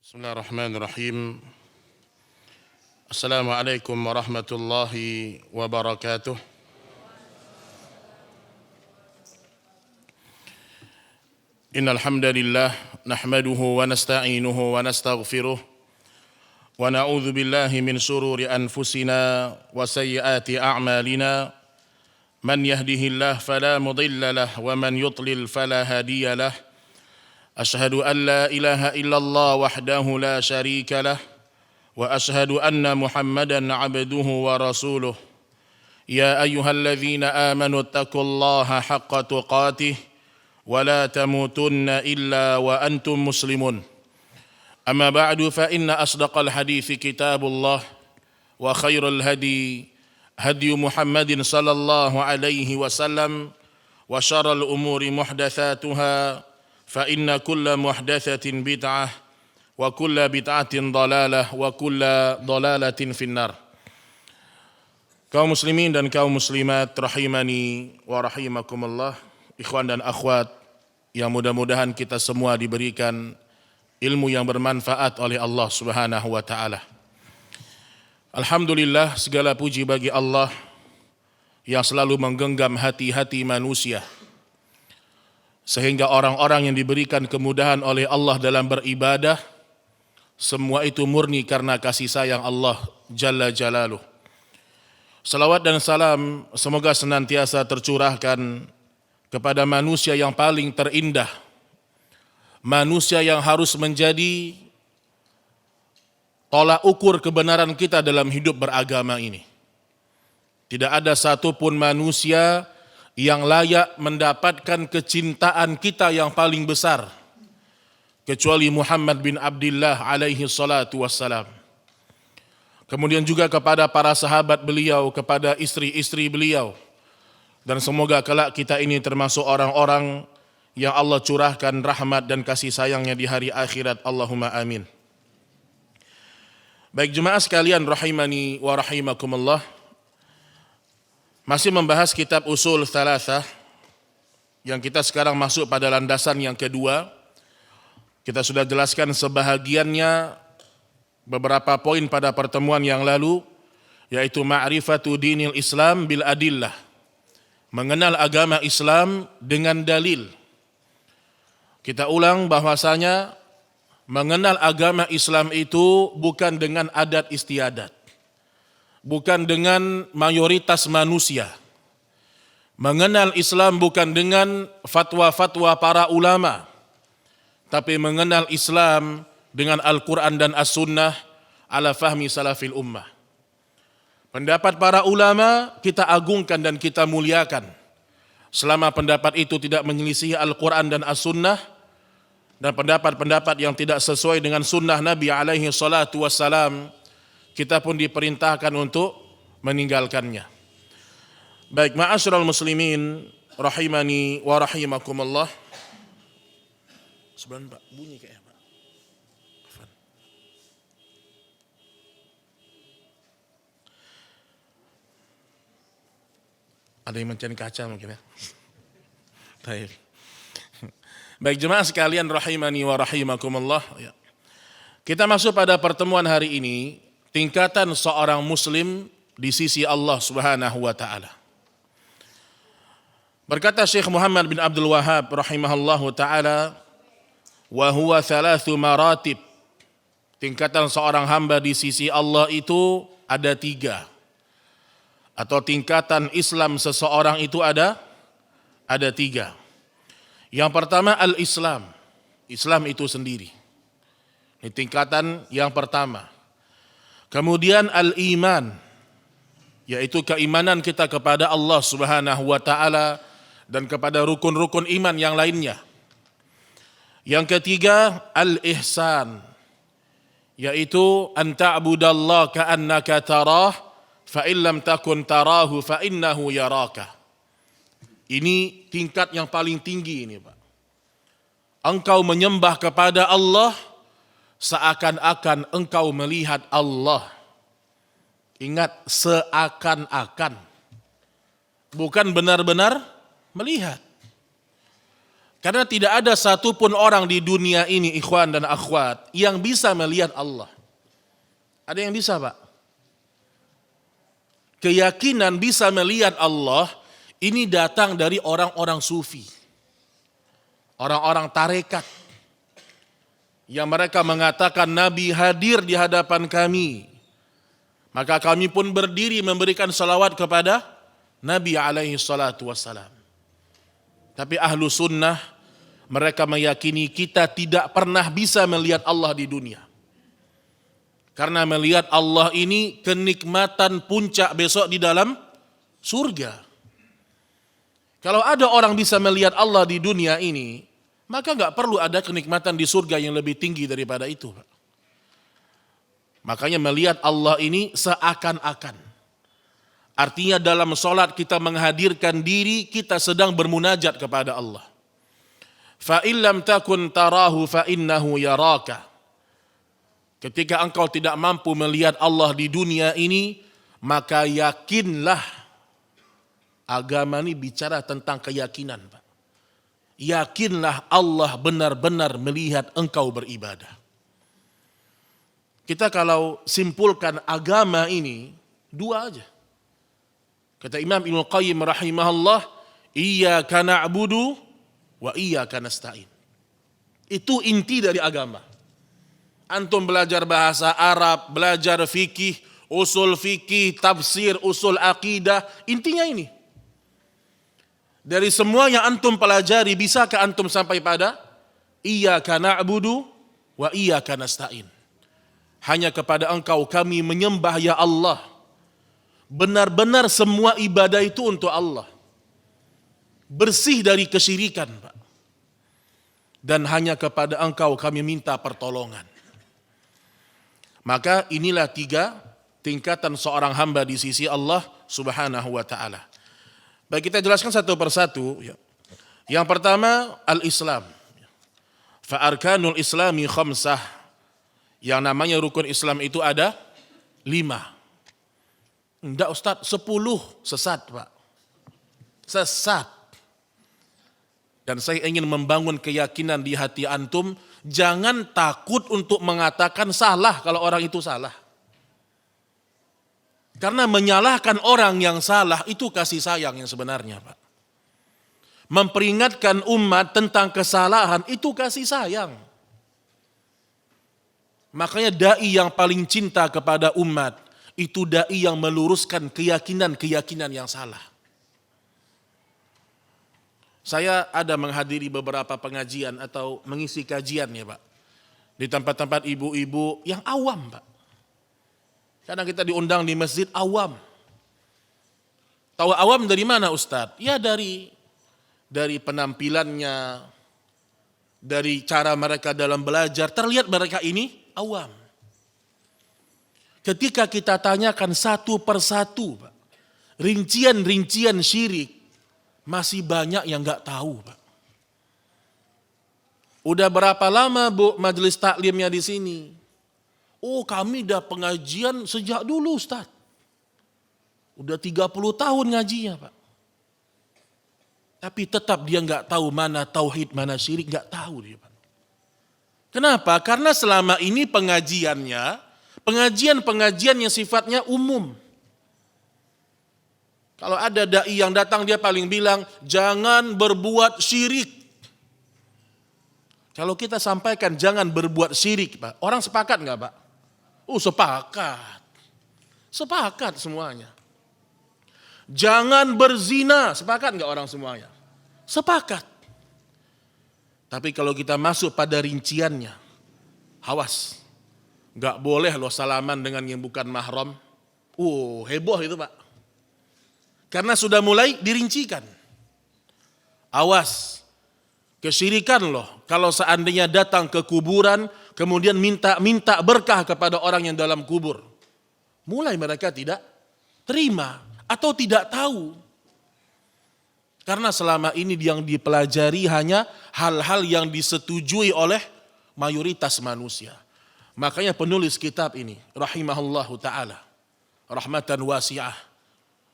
Bismillahirrahmanirrahim. Assalamualaikum warahmatullahi wabarakatuh. Innal hamdalillah nahmaduhu wa nasta'inuhu wa nastaghfiruh wa na'udzu billahi min shururi anfusina wa sayyiati a'malina. Man yahdihillahu fala mudilla lahu wa man yudlil fala hadiya lahu. Ashhadu an la ilaha illallah wahdahu la syarika lah wa ashhadu anna Muhammadan abduhu wa rasuluh. Ya ayyuhalladzina amanu taqullaha haqqa tuqatih wa la tamutunna illa wa antum muslimun. Amma ba'du fa inna asdaqal hadithi kitabullah wa khairul hadi hadi Muhammadin sallallahu alaihi wasallam wa syarrul umuri muhdatsatuha fa inna kulla muhdatsatin bid'ah wa kulla bid'atin dhalalah wa kulla dhalalatin finnar. Kaum muslimin dan kaum muslimat rahimani wa rahimakumullah, ikhwan dan akhwat yang mudah-mudahan kita semua diberikan ilmu yang bermanfaat oleh Allah Subhanahu wa taala. Alhamdulillah, segala puji bagi Allah yang selalu menggenggam hati-hati manusia, sehingga orang-orang yang diberikan kemudahan oleh Allah dalam beribadah, semua itu murni karena kasih sayang Allah Jalla Jalaluh. Salawat dan salam semoga senantiasa tercurahkan kepada manusia yang paling terindah, manusia yang harus menjadi tolak ukur kebenaran kita dalam hidup beragama ini. Tidak ada satupun manusia yang layak mendapatkan kecintaan kita yang paling besar kecuali Muhammad bin Abdullah alaihi salatu wassalam. Kemudian juga kepada para sahabat beliau, kepada istri-istri beliau, dan semoga kelak kita ini termasuk orang-orang yang Allah curahkan rahmat dan kasih sayangnya di hari akhirat. Allahumma amin. Baik jemaah sekalian rahimani wa rahimakumullah, masih membahas kitab Usul Thalathah yang kita sekarang masuk pada landasan yang kedua. Kita sudah jelaskan sebahagiannya, beberapa poin pada pertemuan yang lalu, yaitu ma'rifatu dinil Islam bil adillah, mengenal agama Islam dengan dalil. Kita ulang bahwasanya mengenal agama Islam itu bukan dengan adat istiadat, bukan dengan mayoritas manusia. Mengenal Islam bukan dengan fatwa-fatwa para ulama, tapi mengenal Islam dengan Al-Quran dan As-Sunnah ala fahmi salafil ummah. Pendapat para ulama kita agungkan dan kita muliakan, selama pendapat itu tidak menyelisihi Al-Quran dan As-Sunnah, dan pendapat-pendapat yang tidak sesuai dengan sunnah Nabi alaihi salatu wassalam, kita pun diperintahkan untuk meninggalkannya. Baik, ma'asyiral muslimin rahimani wa rahimakumullah. Sebenarnya Pak, bunyi kayaknya Pak. Ada yang mencari kaca mungkin ya. Baik. Baik jemaah sekalian rahimani wa rahimakumullah. Kita masuk pada pertemuan hari ini, tingkatan seorang muslim di sisi Allah Subhanahu wa taala. Berkata Syekh Muhammad bin Abdul Wahhab rahimahullahu taala, wa huwa thalathu maratib. Tingkatan seorang hamba di sisi Allah itu ada 3. Atau tingkatan Islam seseorang itu ada 3. Yang pertama al-Islam. Islam itu sendiri. Ini tingkatan yang pertama. Kemudian al-iman, yaitu keimanan kita kepada Allah Subhanahu wa taala dan kepada rukun-rukun iman yang lainnya. Yang ketiga al-ihsan, yaitu an ta'budallaha ka'annaka tarah fa in lam takun tarahu fa innahu yaraka. Ini tingkat yang paling tinggi ini, Pak. Engkau menyembah kepada Allah seakan-akan engkau melihat Allah. Ingat, seakan-akan, bukan benar-benar melihat. Karena tidak ada satupun orang di dunia ini, ikhwan dan akhwat, yang bisa melihat Allah. Ada yang bisa, Pak? Keyakinan bisa melihat Allah ini datang dari orang-orang sufi. Orang-orang tarekat. Yang mereka mengatakan Nabi hadir di hadapan kami. Maka kami pun berdiri memberikan salawat kepada Nabi alaihi salatu wassalam. Tapi ahlu sunnah mereka meyakini kita tidak pernah bisa melihat Allah di dunia. Karena melihat Allah ini kenikmatan puncak besok di dalam surga. Kalau ada orang bisa melihat Allah di dunia ini, maka gak perlu ada kenikmatan di surga yang lebih tinggi daripada itu. Makanya melihat Allah ini seakan-akan. Artinya dalam sholat kita menghadirkan diri, kita sedang bermunajat kepada Allah. Fa illam takun tarahu fa innahu yaraka. Ketika engkau tidak mampu melihat Allah di dunia ini, maka yakinlah. Agama ini bicara tentang keyakinan, Pak. Yakinlah Allah benar-benar melihat engkau beribadah. Kita kalau simpulkan agama ini, dua aja. Kata Imam Ibnu Qayyim rahimahullah, iyyaka na'budu wa iyyaka nasta'in. Itu inti dari agama. Antum belajar bahasa Arab, belajar fikih, usul fikih, tafsir, usul akidah, intinya ini. Dari semua yang antum pelajari, bisakah antum sampai pada iyyaka na'budu wa iyyaka nasta'in? Hanya kepada engkau kami menyembah ya Allah. Benar-benar semua ibadah itu untuk Allah. Bersih dari kesyirikan, Pak. Dan hanya kepada engkau kami minta pertolongan. Maka inilah 3 tingkatan seorang hamba di sisi Allah subhanahu wa ta'ala. Baik, kita jelaskan satu persatu. Yang pertama, al-Islam. Fa'arkanul islami khamsah. Yang namanya rukun Islam itu ada 5. Enggak Ustaz, 10. Sesat, Pak. Sesat. Dan saya ingin membangun keyakinan di hati antum, jangan takut untuk mengatakan salah kalau orang itu salah. Karena menyalahkan orang yang salah itu kasih sayang yang sebenarnya, Pak. Memperingatkan umat tentang kesalahan itu kasih sayang. Makanya dai yang paling cinta kepada umat itu dai yang meluruskan keyakinan-keyakinan yang salah. Saya ada menghadiri beberapa pengajian atau mengisi kajian ya, Pak. Di tempat-tempat ibu-ibu yang awam, Pak. Kadang kita diundang di masjid awam. Tahu awam dari mana, Ustadz? Ya dari penampilannya, dari cara mereka dalam belajar, terlihat mereka ini awam. Ketika kita tanyakan satu persatu, Pak, rincian-rincian syirik, masih banyak yang nggak tahu, Pak. Udah berapa lama, Bu, majelis taklimnya di sini? Oh, kami udah pengajian sejak dulu, Ustaz. Udah 30 tahun ngajinya, Pak. Tapi tetap dia nggak tahu mana tauhid, mana syirik, nggak tahu dia, Pak. Kenapa? Karena selama ini pengajian yang sifatnya umum. Kalau ada dai yang datang dia paling bilang, jangan berbuat syirik. Kalau kita sampaikan jangan berbuat syirik, Pak, orang sepakat nggak, Pak? Sepakat. Sepakat semuanya. Jangan berzina, sepakat nggak orang semuanya? Sepakat. Tapi kalau kita masuk pada rinciannya, awas. Nggak boleh loh salaman dengan yang bukan mahram. Heboh itu, Pak. Karena sudah mulai dirincikan. Awas. Kesyirikan loh. Kalau seandainya datang ke kuburan, kemudian minta berkah kepada orang yang dalam kubur. Mulai mereka tidak terima atau tidak tahu. Karena selama ini yang dipelajari hanya hal-hal yang disetujui oleh mayoritas manusia. Makanya penulis kitab ini, rahimahullahu ta'ala, rahmatan wasi'ah,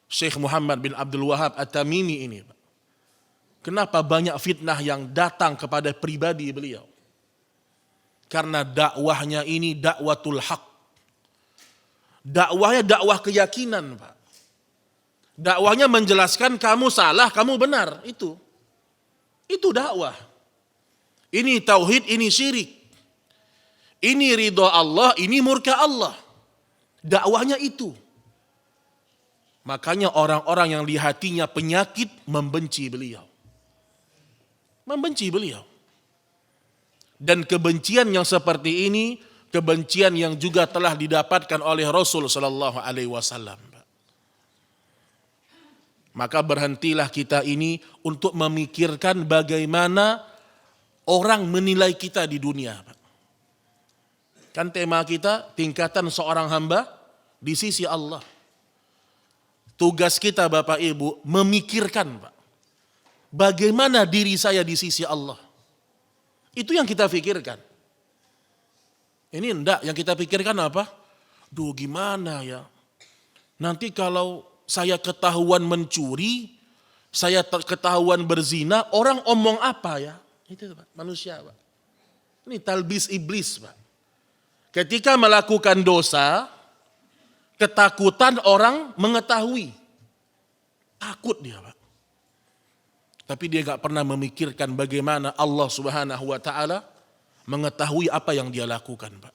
Syekh Muhammad bin Abdul Wahab At-Tamimi ini, Kenapa banyak fitnah yang datang kepada pribadi beliau? Karena dakwahnya ini dakwatul haq. Dakwahnya dakwah keyakinan, Pak. Dakwahnya menjelaskan kamu salah, kamu benar. Itu dakwah. Ini tauhid, ini syirik. Ini ridha Allah, ini murka Allah. Dakwahnya itu. Makanya orang-orang yang di hatinya penyakit membenci beliau. Membenci beliau. Dan kebencian yang seperti ini, kebencian yang juga telah didapatkan oleh Rasul sallallahu alaihi wasallam. Maka berhentilah kita ini untuk memikirkan bagaimana orang menilai kita di dunia. Kan tema kita tingkatan seorang hamba di sisi Allah. Tugas kita Bapak Ibu memikirkan, Pak, bagaimana diri saya di sisi Allah. Itu yang kita pikirkan. Ini enggak, yang kita pikirkan apa? Duh gimana ya? Nanti kalau saya ketahuan mencuri, saya ketahuan berzina, orang omong apa ya? Itu Pak, manusia Pak. Ini talbis iblis Pak. Ketika melakukan dosa, ketakutan orang mengetahui. Takut dia Pak. Tapi dia gak pernah memikirkan bagaimana Allah Subhanahu wa ta'ala mengetahui apa yang dia lakukan, Pak.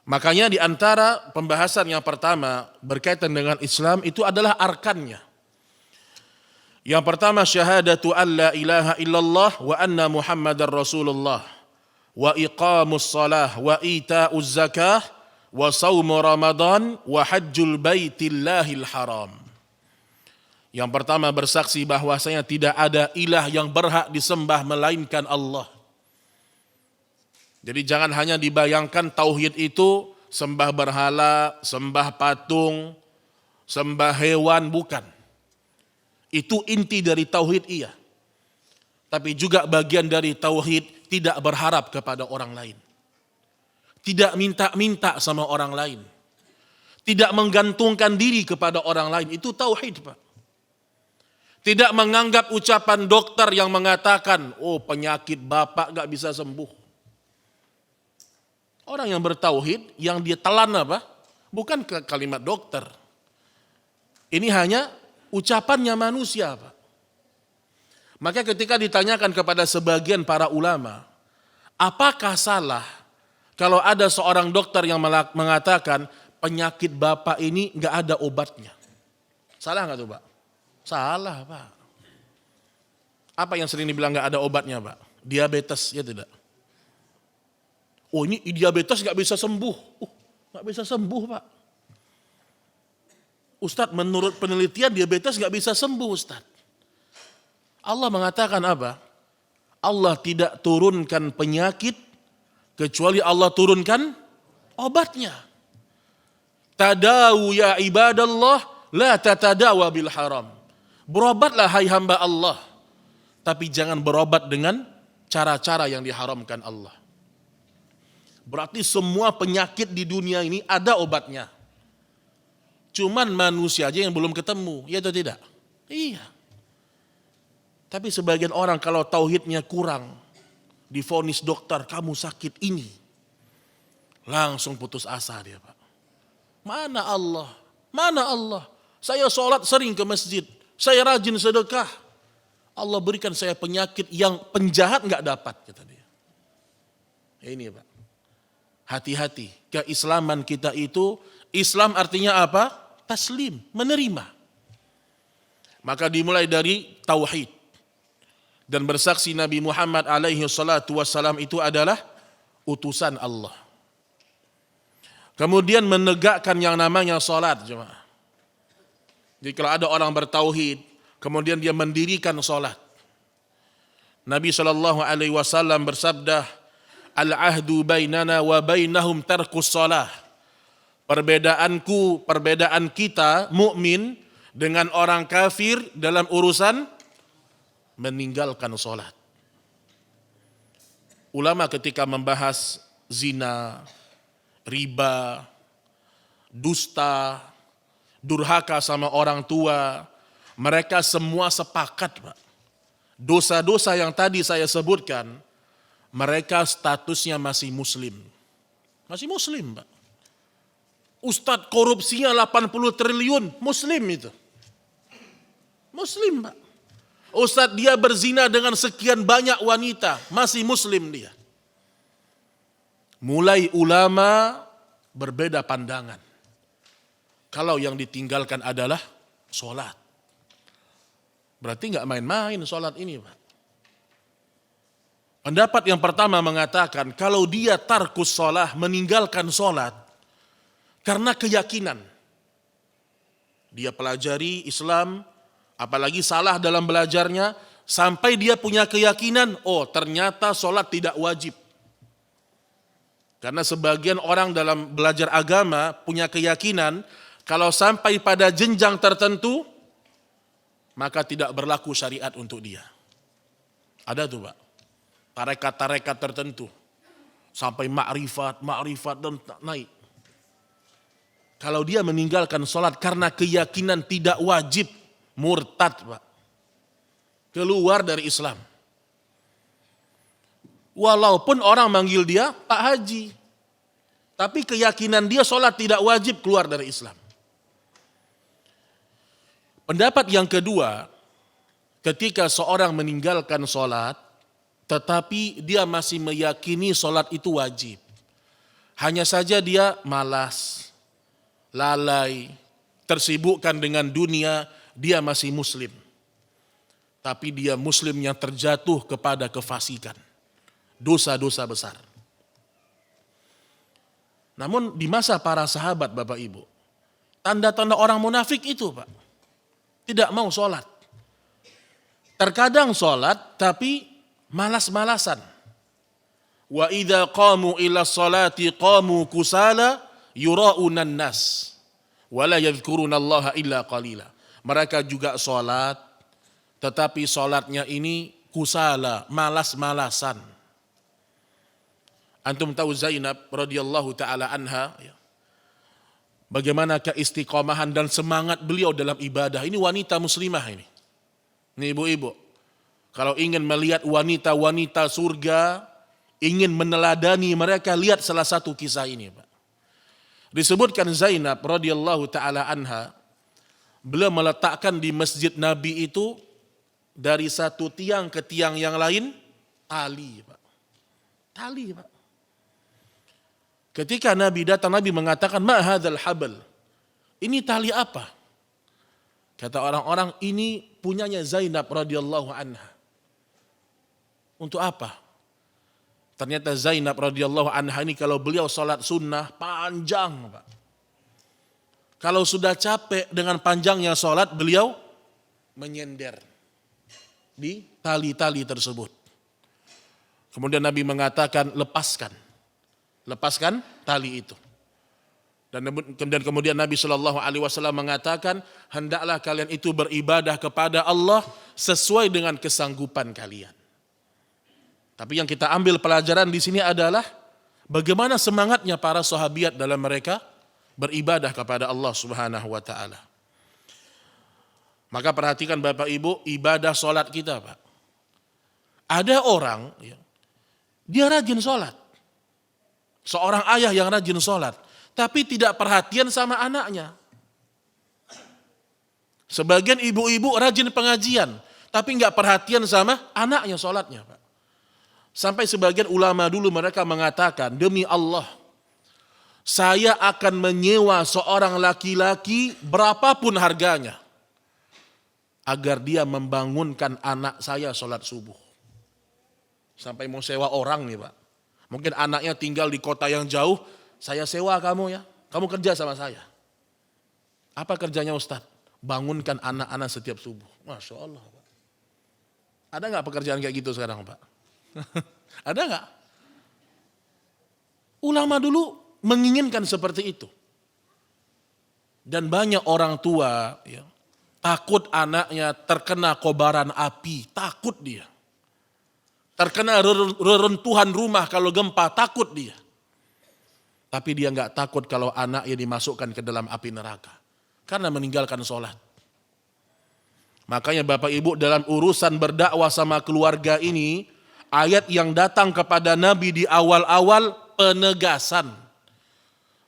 Makanya di antara pembahasan yang pertama berkaitan dengan Islam itu adalah arkannya. Yang pertama syahadatu an la ilaha illallah wa anna Muhammadar Rasulullah wa iqamus salah wa ita'uz zakah wa saumu Ramadan wa hajjul baitillahil haram. Yang pertama bersaksi bahwasanya tidak ada ilah yang berhak disembah melainkan Allah. Jadi jangan hanya dibayangkan tauhid itu sembah berhala, sembah patung, sembah hewan, bukan. Itu inti dari tauhid iya. Tapi juga bagian dari tauhid tidak berharap kepada orang lain. Tidak minta-minta sama orang lain. Tidak menggantungkan diri kepada orang lain. Itu tauhid, Pak. Tidak menganggap ucapan dokter yang mengatakan, oh penyakit bapak gak bisa sembuh. Orang yang bertauhid, yang dia telan apa? Bukan kalimat dokter. Ini hanya ucapannya manusia, Pak. Maka ketika ditanyakan kepada sebagian para ulama, apakah salah kalau ada seorang dokter yang mengatakan penyakit bapak ini gak ada obatnya? Salah gak tuh Pak? Salah Pak. Apa yang sering dibilang gak ada obatnya Pak? Diabetes, ya tidak? Oh ini diabetes gak bisa sembuh. Gak bisa sembuh Pak. Ustadz menurut penelitian diabetes gak bisa sembuh Ustadz. Allah mengatakan apa? Allah tidak turunkan penyakit kecuali Allah turunkan obatnya. Tadawu ya ibadallah la tatadawa bil haram. Berobatlah hai hamba Allah. Tapi jangan berobat dengan cara-cara yang diharamkan Allah. Berarti semua penyakit di dunia ini ada obatnya. Cuman manusia aja yang belum ketemu, ya atau tidak? Iya. Tapi sebagian orang kalau tauhidnya kurang, divonis dokter, kamu sakit ini. Langsung putus asa dia Pak. Mana Allah? Mana Allah? Saya sholat sering ke masjid. Saya rajin sedekah. Allah berikan saya penyakit yang penjahat gak dapat, kata dia. Ya ini Pak. Hati-hati. Keislaman kita itu, Islam artinya apa? Taslim, menerima. Maka dimulai dari tauhid. Dan bersaksi Nabi Muhammad alaihi salatu wassalam itu adalah utusan Allah. Kemudian menegakkan yang namanya salat, jemaah. Jadi kalau ada orang bertauhid, kemudian dia mendirikan salat. Nabi SAW bersabda, al-ahdu bainana wa bainahum tarkus salah. Perbedaan kita mukmin dengan orang kafir dalam urusan meninggalkan salat. Ulama ketika membahas zina, riba, dusta, durhaka sama orang tua, Mereka semua sepakat, Pak. Dosa-dosa yang tadi saya sebutkan, mereka statusnya masih muslim. Masih muslim, Pak. Ustadz korupsinya 80 triliun, muslim itu. Muslim, Pak. Ustadz dia berzina dengan sekian banyak wanita, masih muslim dia. Mulai ulama berbeda pandangan. Kalau yang ditinggalkan adalah sholat. Berarti nggak main-main sholat ini, Pak. Pendapat yang pertama mengatakan kalau dia tarkus sholat, meninggalkan sholat karena keyakinan. Dia pelajari Islam, apalagi salah dalam belajarnya, sampai dia punya keyakinan, oh ternyata sholat tidak wajib. Karena sebagian orang dalam belajar agama punya keyakinan, kalau sampai pada jenjang tertentu, maka tidak berlaku syariat untuk dia. Ada tuh, Pak. Tarekat-tarekat tertentu. Sampai ma'rifat dan naik. Kalau dia meninggalkan sholat karena keyakinan tidak wajib, murtad, Pak. Keluar dari Islam. Walaupun orang manggil dia Pak Haji. Tapi keyakinan dia sholat tidak wajib, keluar dari Islam. Pendapat yang kedua, ketika seorang meninggalkan sholat, tetapi dia masih meyakini sholat itu wajib. Hanya saja dia malas, lalai, tersibukkan dengan dunia, dia masih muslim. Tapi dia muslim yang terjatuh kepada kefasikan. Dosa-dosa besar. Namun di masa para sahabat Bapak Ibu, tanda-tanda orang munafik itu, Pak. Tidak mau sholat. Terkadang sholat tapi malas-malasan. Wa idza qamu ila sholati qamu kusala yura'unan nas wa la yadhkurunallaha illa qalila. Mereka juga sholat, tetapi sholatnya ini kusala, malas-malasan. Antum tahu Zainab radhiyallahu taala anha, bagaimana keistiqomahan dan semangat beliau dalam ibadah. Ini wanita muslimah ini. Ini ibu-ibu. Kalau ingin melihat wanita-wanita surga, ingin meneladani mereka, lihat salah satu kisah ini, Pak. Disebutkan Zainab radhiyallahu taala anha, beliau meletakkan di masjid Nabi itu dari satu tiang ke tiang yang lain tali, Pak. Tali, Pak. Ketika Nabi datang, Nabi mengatakan, "Ma hadzal habal?" Ini tali apa? Kata orang-orang, ini punyanya Zainab radhiyallahu anha. Untuk apa? Ternyata Zainab radhiyallahu anha ini kalau beliau salat sunnah panjang, Pak. Kalau sudah capek dengan panjangnya salat, beliau menyender di tali-tali tersebut. Kemudian Nabi mengatakan, lepaskan tali itu. Dan kemudian Nabi SAW mengatakan, hendaklah kalian itu beribadah kepada Allah sesuai dengan kesanggupan kalian. Tapi yang kita ambil pelajaran di sini adalah bagaimana semangatnya para sahabiat dalam mereka beribadah kepada Allah Subhanahu wa taala. Maka perhatikan Bapak Ibu, ibadah sholat kita, Pak. Ada orang, dia rajin sholat. Seorang ayah yang rajin sholat, tapi tidak perhatian sama anaknya. Sebagian ibu-ibu rajin pengajian, tapi nggak perhatian sama anaknya sholatnya, Pak. Sampai sebagian ulama dulu mereka mengatakan, demi Allah, saya akan menyewa seorang laki-laki berapapun harganya, agar dia membangunkan anak saya sholat subuh. Sampai mau sewa orang nih, Pak. Mungkin anaknya tinggal di kota yang jauh, saya sewa kamu ya, kamu kerja sama saya. Apa kerjanya Ustadz? Bangunkan anak-anak setiap subuh. Masya Allah, Pak. Ada nggak pekerjaan kayak gitu sekarang, Pak? Ada nggak? Ulama dulu menginginkan seperti itu. Dan banyak orang tua takut anaknya terkena kobaran api, takut dia. Terkena reruntuhan rumah kalau gempa, takut dia. Tapi dia nggak takut kalau anaknya dimasukkan ke dalam api neraka. Karena meninggalkan sholat. Makanya Bapak Ibu dalam urusan berdakwah sama keluarga ini, ayat yang datang kepada Nabi di awal-awal penegasan.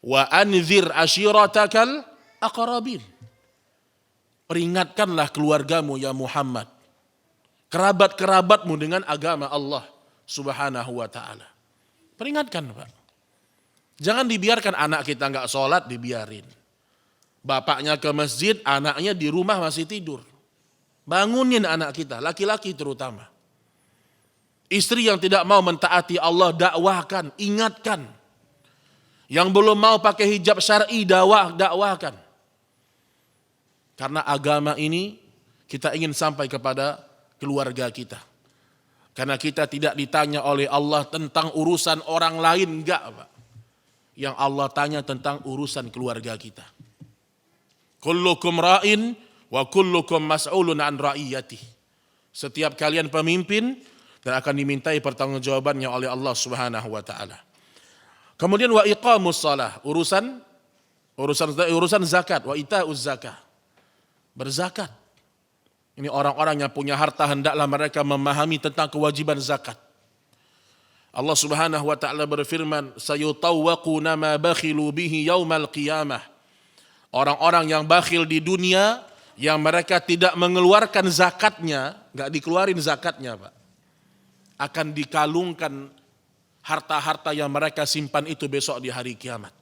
Wa anzir ashiratakal aqrabin. Peringatkanlah keluargamu ya Muhammad. Kerabat-kerabatmu dengan agama Allah Subhanahu wa ta'ala. Peringatkan Pak. Jangan dibiarkan anak kita enggak sholat, dibiarin. Bapaknya ke masjid, anaknya di rumah masih tidur. Bangunin anak kita, laki-laki terutama. Istri yang tidak mau mentaati Allah, dakwahkan, ingatkan. Yang belum mau pakai hijab syar'i, dakwahkan. Karena agama ini kita ingin sampai kepada keluarga kita. Karena kita tidak ditanya oleh Allah tentang urusan orang lain, enggak Pak. Yang Allah tanya tentang urusan keluarga kita. Kullukum ra'in wa kullukum mas'ulun an ra'iyatih. Setiap kalian pemimpin dan akan dimintai pertanggungjawabannya oleh Allah Subhanahu wa taala. Kemudian wa iqamus shalah, urusan zakat, wa itauz zakah. Berzakat. Ini orang-orang yang punya harta hendaklah mereka memahami tentang kewajiban zakat. Allah Subhanahu wa taala berfirman, sayutawwaquna ma bakhilu bihi yaumal qiyamah. Orang-orang yang bakhil di dunia, yang mereka tidak mengeluarkan zakatnya, enggak dikeluarin zakatnya Pak, akan dikalungkan harta-harta yang mereka simpan itu besok di hari kiamat.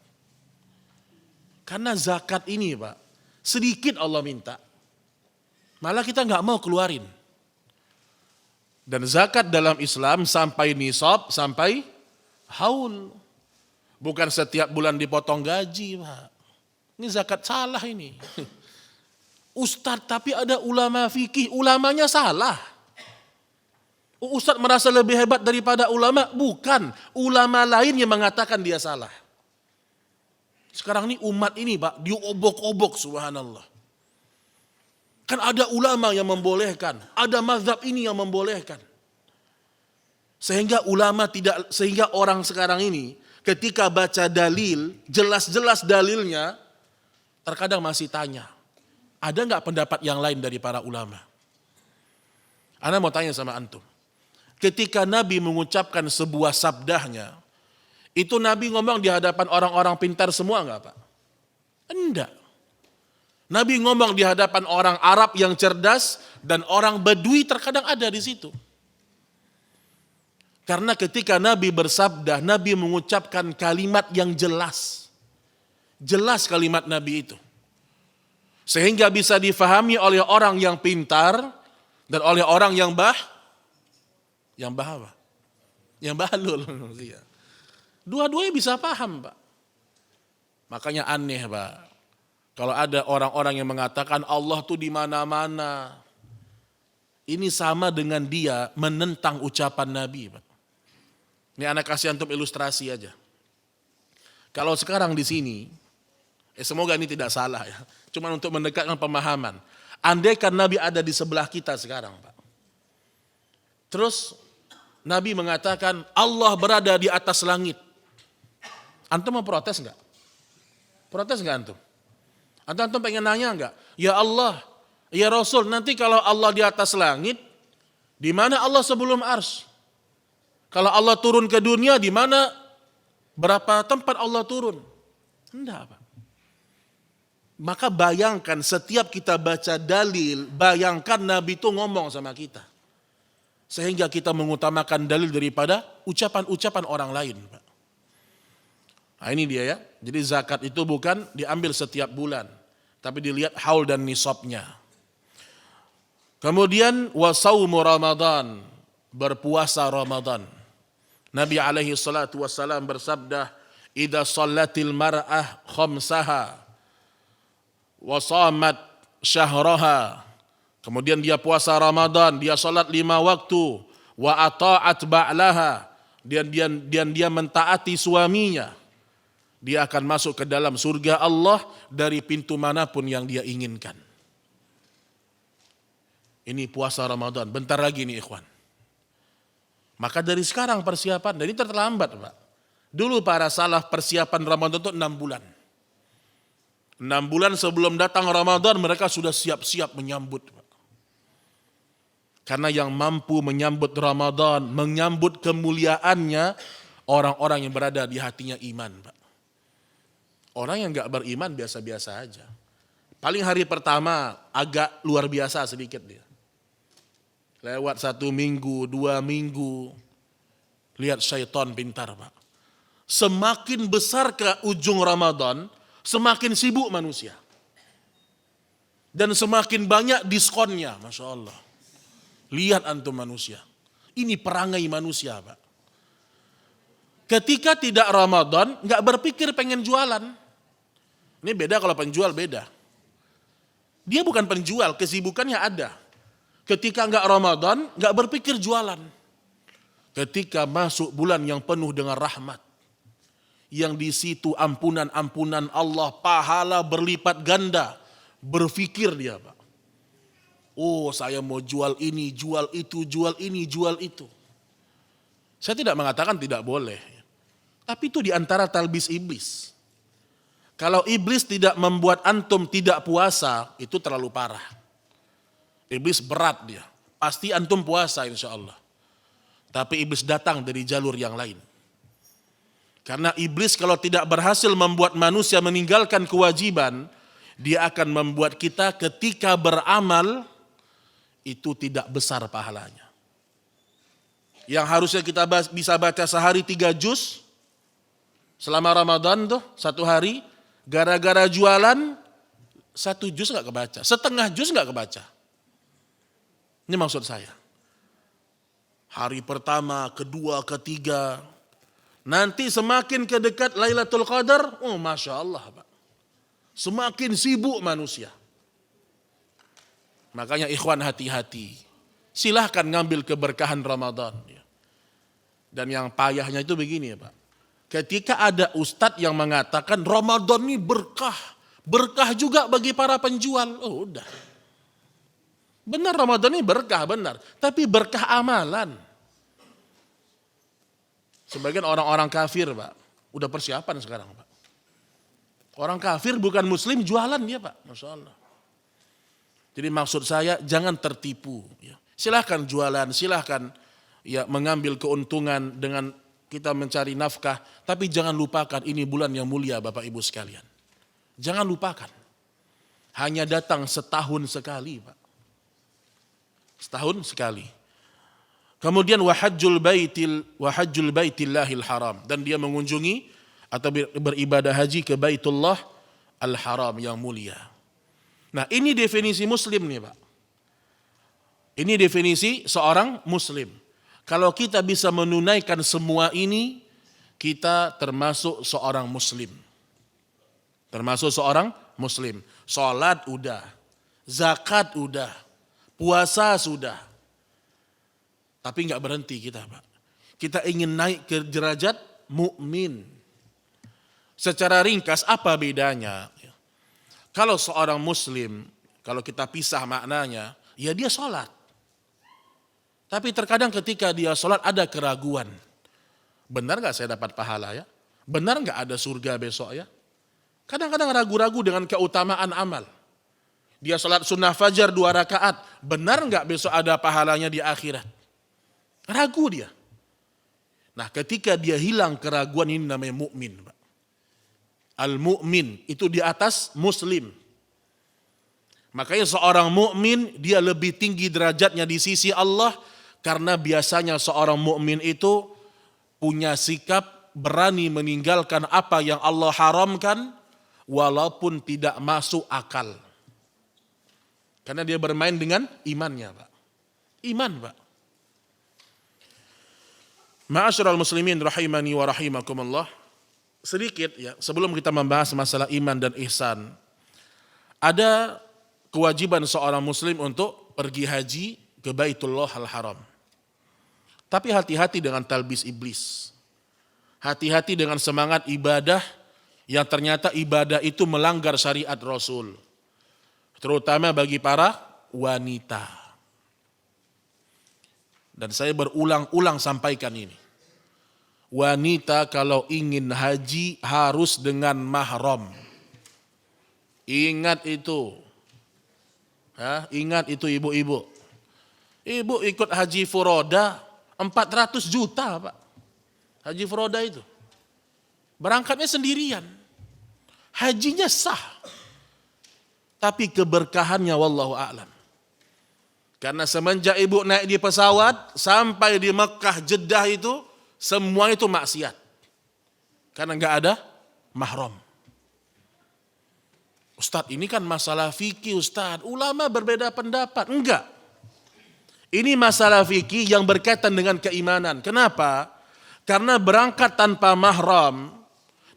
Karena zakat ini Pak, sedikit Allah minta, malah kita enggak mau keluarin. Dan zakat dalam Islam sampai nisab, sampai haul. Bukan setiap bulan dipotong gaji Pak. Ini zakat salah ini. Ustadz, tapi ada ulama fikih, ulamanya salah. Ustadz merasa lebih hebat daripada ulama? Bukan, ulama lain yang mengatakan dia salah. Sekarang ini umat ini Pak, diobok-obok subhanallah. Kan ada ulama yang membolehkan, ada mazhab ini yang membolehkan. Sehingga orang sekarang ini ketika baca dalil, jelas-jelas dalilnya, terkadang masih tanya, ada enggak pendapat yang lain dari para ulama? Ana mau tanya sama antum. Ketika Nabi mengucapkan sebuah sabdahnya, itu Nabi ngomong di hadapan orang-orang pintar semua enggak Pak? Enggak. Nabi ngomong di hadapan orang Arab yang cerdas dan orang Badui terkadang ada di situ. Karena ketika Nabi bersabda, Nabi mengucapkan kalimat yang jelas. Jelas kalimat Nabi itu. Sehingga bisa difahami oleh orang yang pintar dan oleh orang yang apa? Yang bahlul. Dua-duanya bisa paham Pak. Makanya aneh Pak. Kalau ada orang-orang yang mengatakan Allah tuh di mana-mana. Ini sama dengan dia menentang ucapan Nabi Pak. Ini anak kasih antum ilustrasi aja. Kalau sekarang di sini, semoga ini tidak salah ya. Cuma untuk mendekatkan pemahaman. Andaikan Nabi ada di sebelah kita sekarang Pak. Terus Nabi mengatakan Allah berada di atas langit. Antum mau protes enggak? Protes enggak antum? Antum pengen nanya enggak? Ya Allah, ya Rasul, nanti kalau Allah di atas langit, di mana Allah sebelum ars? Kalau Allah turun ke dunia, di mana berapa tempat Allah turun? Enggak Pak. Maka bayangkan setiap kita baca dalil, bayangkan Nabi itu ngomong sama kita. Sehingga kita mengutamakan dalil daripada ucapan-ucapan orang lain Pak. Nah ini dia ya. Jadi zakat itu bukan diambil setiap bulan. Tapi dilihat haul dan nisabnya. Kemudian wasaumu Ramadan. Berpuasa Ramadan. Nabi alaihi salatu wassalam bersabda, idza shallatil mar'ah khamsaha wasamat syahraha. Kemudian dia puasa Ramadan, dia salat 5 waktu, wa ata'at ba'laha, dan dia mentaati suaminya. Dia akan masuk ke dalam surga Allah dari pintu manapun yang dia inginkan. Ini puasa Ramadan, bentar lagi nih ikhwan. Maka dari sekarang persiapan, dan ini terlambat Pak. Dulu para salaf persiapan Ramadan itu 6 bulan. 6 bulan sebelum datang Ramadan mereka sudah siap-siap menyambut. Karena yang mampu menyambut Ramadan, menyambut kemuliaannya, orang-orang yang berada di hatinya iman, Pak. Orang yang gak beriman biasa-biasa aja. Paling hari pertama agak luar biasa sedikit dia. Lewat 1 minggu, 2 minggu, lihat syaitan pintar, Pak. Semakin besar ke ujung Ramadan, semakin sibuk manusia. Dan semakin banyak diskonnya, Masya Allah. Lihat antum manusia. Ini perangai manusia, Pak. Ketika tidak Ramadan, gak berpikir pengen jualan. Ini beda kalau penjual beda. Dia bukan penjual, kesibukannya ada. Ketika enggak Ramadan, enggak berpikir jualan. Ketika masuk bulan yang penuh dengan rahmat, yang di situ ampunan-ampunan Allah, pahala berlipat ganda, berpikir dia, Pak. Oh, saya mau jual ini, jual itu, jual ini, jual itu. Saya tidak mengatakan tidak boleh. Tapi itu di antara talbis iblis. Kalau iblis tidak membuat antum tidak puasa, itu terlalu parah. Iblis berat dia. Pasti antum puasa insya Allah. Tapi iblis datang dari jalur yang lain. Karena iblis kalau tidak berhasil membuat manusia meninggalkan kewajiban, dia akan membuat kita ketika beramal, itu tidak besar pahalanya. Yang harusnya kita bisa baca sehari 3 juz, selama Ramadan tuh 1 hari, gara-gara jualan 1 juz gak kebaca, setengah juz gak kebaca. Ini maksud saya. Hari pertama, kedua, ketiga, nanti semakin ke dekat Lailatul Qadar, oh Masya Allah, Pak. Semakin sibuk manusia. Makanya ikhwan hati-hati. Silahkan ngambil keberkahan Ramadan. Dan yang payahnya itu begini ya Pak. Ketika ada ustadz yang mengatakan Ramadan ini berkah. Berkah juga bagi para penjual. Oh udah. Benar Ramadan ini berkah, benar. Tapi berkah amalan. Sebagian orang-orang kafir Pak. Udah persiapan sekarang Pak. Orang kafir bukan muslim jualan dia Pak. Masya Allah. Jadi maksud saya jangan tertipu. Silahkan jualan, silahkan ya mengambil keuntungan dengan kita mencari nafkah. Tapi jangan lupakan ini bulan yang mulia Bapak Ibu sekalian. Jangan lupakan. Hanya datang setahun sekali Pak. Setahun sekali. Kemudian wahajjul baitillahil haram. Dan dia mengunjungi atau beribadah haji ke Baitullah al-Haram yang mulia. Nah ini definisi muslim nih Pak. Ini definisi seorang muslim. Kalau kita bisa menunaikan semua ini, kita termasuk seorang muslim. Termasuk seorang muslim. Salat udah, zakat udah, puasa sudah. Tapi enggak berhenti kita Pak. Kita ingin naik ke derajat mukmin. Secara ringkas apa bedanya? Kalau seorang muslim, kalau kita pisah maknanya, ya dia sholat. Tapi terkadang ketika dia sholat ada keraguan. Benar gak saya dapat pahala ya? Benar gak ada surga besok ya? Kadang-kadang ragu-ragu dengan keutamaan amal. Dia sholat sunnah fajar 2 rakaat. Benar gak besok ada pahalanya di akhirat? Ragu dia. Nah ketika dia hilang keraguan ini namanya mukmin, Pak. Al-mu'min itu di atas muslim. Makanya seorang mukmin dia lebih tinggi derajatnya di sisi Allah karena biasanya seorang mukmin itu punya sikap berani meninggalkan apa yang Allah haramkan walaupun tidak masuk akal. Karena dia bermain dengan imannya, Pak. Iman, Pak. Ma'asyiral muslimin rahimani wa rahimakumullah. Sedikit ya, sebelum kita membahas masalah iman dan ihsan, ada kewajiban seorang muslim untuk pergi haji ke Baitullah al-Haram. Tapi hati-hati dengan talbis iblis. Hati-hati dengan semangat ibadah yang ternyata ibadah itu melanggar syariat Rasul. Terutama bagi para wanita. Dan saya berulang-ulang sampaikan ini. Wanita kalau ingin haji harus dengan mahram. Ingat itu. Ingat itu ibu-ibu. Ibu ikut haji furoda 400 juta Pak. Haji furoda itu. Berangkatnya sendirian. Hajinya sah. Tapi keberkahannya wallahu a'lam. Karena semenjak ibu naik di pesawat sampai di Mekah Jeddah itu semua itu maksiat. Karena enggak ada mahram. Ustadz ini kan masalah fikih Ustadz. Ulama berbeda pendapat. Enggak. Ini masalah fikih yang berkaitan dengan keimanan. Kenapa? Karena berangkat tanpa mahram.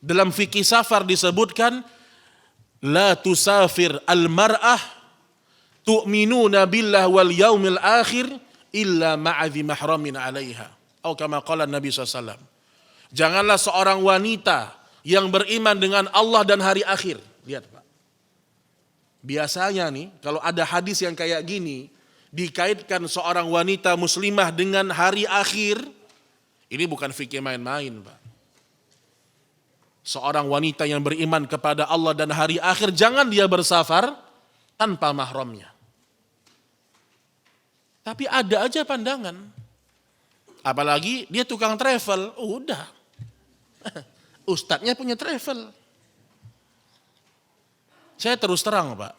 Dalam fikih safar disebutkan la tusafir al-mar'ah tu'minuna billah wal yaumil akhir illa ma'adhi mahramin 'alaiha. Atau kama qala Nabi SAW. Janganlah seorang wanita yang beriman dengan Allah dan hari akhir. Lihat Pak. Biasanya nih kalau ada hadis yang kayak gini dikaitkan seorang wanita muslimah dengan hari akhir, ini bukan fikih main-main Pak. Seorang wanita yang beriman kepada Allah dan hari akhir jangan dia bersafar tanpa mahramnya. Tapi ada aja pandangan. Apalagi dia tukang travel, udah. Ustadznya punya travel. Saya terus terang Pak.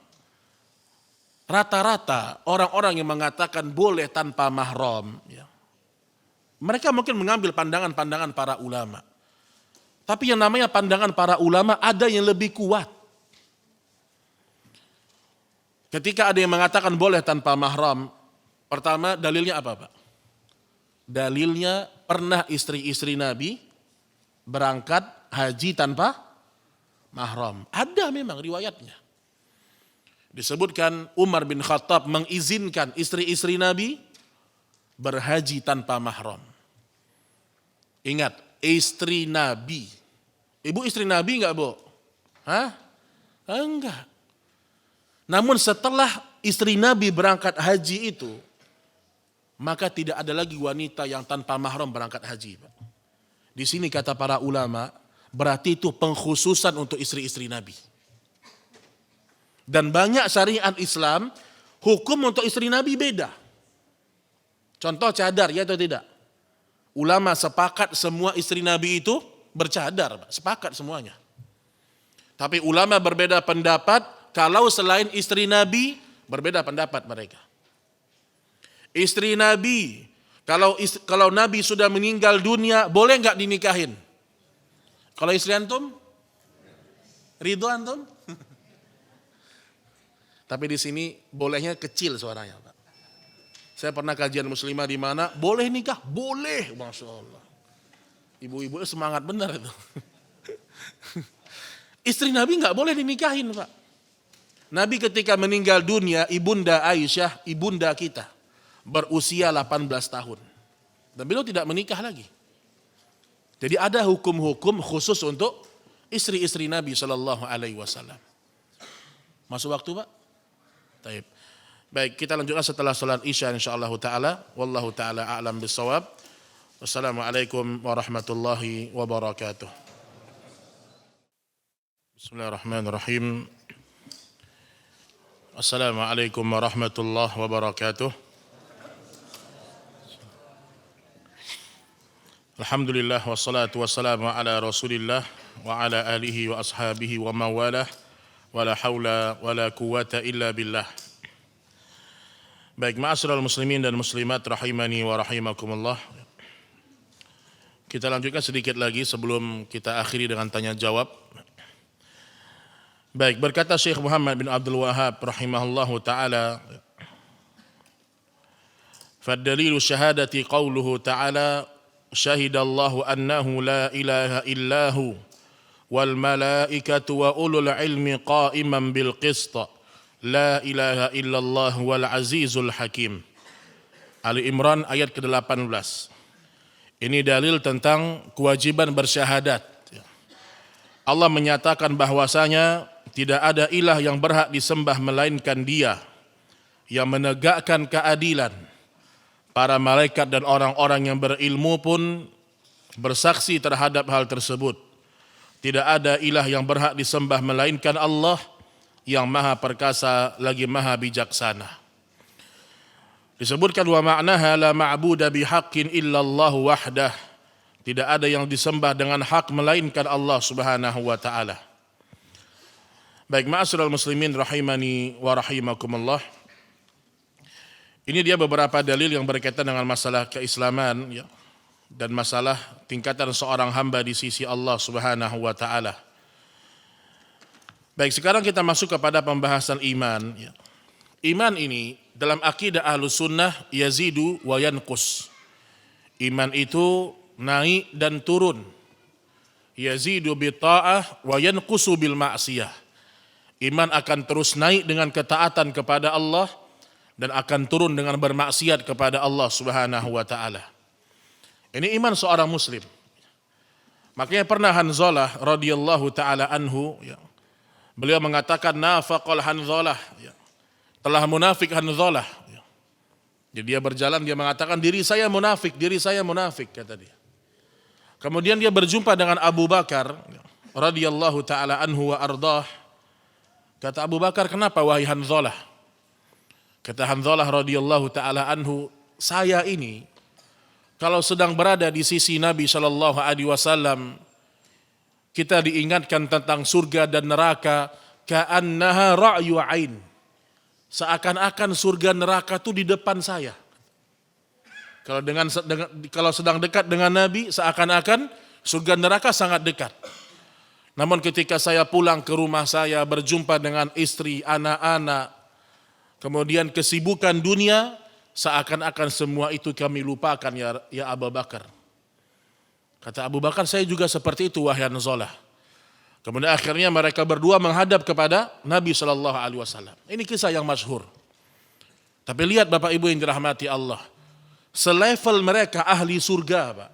Rata-rata orang-orang yang mengatakan boleh tanpa mahram, ya, mereka mungkin mengambil pandangan-pandangan para ulama. Tapi yang namanya pandangan para ulama ada yang lebih kuat. Ketika ada yang mengatakan boleh tanpa mahram, pertama dalilnya apa Pak? Dalilnya pernah istri-istri Nabi berangkat haji tanpa mahram. Ada memang riwayatnya. Disebutkan Umar bin Khattab mengizinkan istri-istri Nabi berhaji tanpa mahram. Ingat, istri Nabi. Ibu istri Nabi enggak, Bu? Hah? Enggak. Namun setelah istri Nabi berangkat haji itu, maka tidak ada lagi wanita yang tanpa mahram berangkat haji, Pak. Di sini kata para ulama, berarti itu pengkhususan untuk istri-istri Nabi. Dan banyak syariat Islam, hukum untuk istri Nabi beda. Contoh cadar, ya atau tidak? Ulama sepakat semua istri Nabi itu bercadar, sepakat semuanya. Tapi ulama berbeda pendapat, kalau selain istri Nabi, berbeda pendapat mereka. Istri Nabi, kalau Nabi sudah meninggal dunia, boleh nggak dinikahin? Kalau istri antum? Ridho antum? Tapi di sini bolehnya kecil suaranya, Pak. Saya pernah kajian muslimah di mana, boleh nikah? Boleh, Masya Allah. Ibu-ibu semangat benar itu. Istri Nabi nggak boleh dinikahin, Pak. Nabi ketika meninggal dunia, ibunda Aisyah, ibunda kita, berusia 18 tahun. Dan beliau tidak menikah lagi. Jadi ada hukum-hukum khusus untuk istri-istri Nabi Shallallahu Alaihi Wasallam. Masuk waktu, Pak? Taib. Baik, kita lanjutkan setelah salat Isya insyaallah taala. Wallahu taala a'lam bissawab. Wassalamualaikum warahmatullahi wabarakatuh. Bismillahirrahmanirrahim. Assalamualaikum warahmatullahi wabarakatuh. Alhamdulillah wassalatu wassalamu ala Rasulillah wa ala alihi wa ashabihi wa mawalah. Wala haula wala quwata illa billah. Baik, ma'asyiral muslimin dan muslimat rahimani wa rahimakumullah. Kita lanjutkan sedikit lagi sebelum kita akhiri dengan tanya jawab. Baik, berkata Syekh Muhammad bin Abdul Wahhab rahimahullahu taala, "Fad-dalilu syahadati qauluhu ta'ala, syahidallahu annahu la ilaha illahu wal malaikatu wa ulul ilmi qa'iman bil qist. La ilaha illallah wal azizul hakim." Ali Imran ayat ke-18. Ini dalil tentang kewajiban bersyahadat. Allah menyatakan bahwasanya tidak ada ilah yang berhak disembah melainkan Dia yang menegakkan keadilan. Para malaikat dan orang-orang yang berilmu pun bersaksi terhadap hal tersebut. Tidak ada ilah yang berhak disembah melainkan Allah yang maha perkasa lagi maha bijaksana. Disebutkan wa ma'naha la ma'buda bihaqqin illallah wahdah. Tidak ada yang disembah dengan hak melainkan Allah Subhanahu wa taala. Baik, ma'asyiral muslimin rahimani wa rahimakumullah. Ini dia beberapa dalil yang berkaitan dengan masalah keislaman ya, dan masalah tingkatan seorang hamba di sisi Allah Subhanahu wa taala. Baik, sekarang kita masuk kepada pembahasan iman ya. Iman ini dalam akidah Ahlus Sunnah yazidu wa yanqus. Iman itu naik dan turun. Yazidu bi ta'ah wa yanqusu bil ma'siyah. Iman akan terus naik dengan ketaatan kepada Allah dan akan turun dengan bermaksiat kepada Allah Subhanahu wa taala. Ini iman seorang muslim. Makanya pernah Hanzalah radhiyallahu taala anhu ya, beliau mengatakan nafaqal Hanzalah ya, telah munafik Hanzalah ya. Jadi dia berjalan, dia mengatakan diri saya munafik kata dia. Kemudian dia berjumpa dengan Abu Bakar radhiyallahu taala anhu wa ardah. Kata Abu Bakar, kenapa wahai Hanzalah? Kata Hanzalah radhiyallahu taala anhu, saya ini kalau sedang berada di sisi Nabi sallallahu alaihi wasallam, kita diingatkan tentang surga dan neraka, ka'annaha ra'yu ain. Seakan-akan surga neraka itu di depan saya. Kalau sedang dekat dengan Nabi, seakan-akan surga neraka sangat dekat. Namun ketika saya pulang ke rumah saya, berjumpa dengan istri, anak-anak, kemudian kesibukan dunia, seakan-akan semua itu kami lupakan ya Abu Bakar. Kata Abu Bakar, saya juga seperti itu wahai Hanzalah. Kemudian akhirnya mereka berdua menghadap kepada Nabi SAW. Ini kisah yang masyhur. Tapi lihat Bapak Ibu yang dirahmati Allah, selevel mereka ahli surga Pak,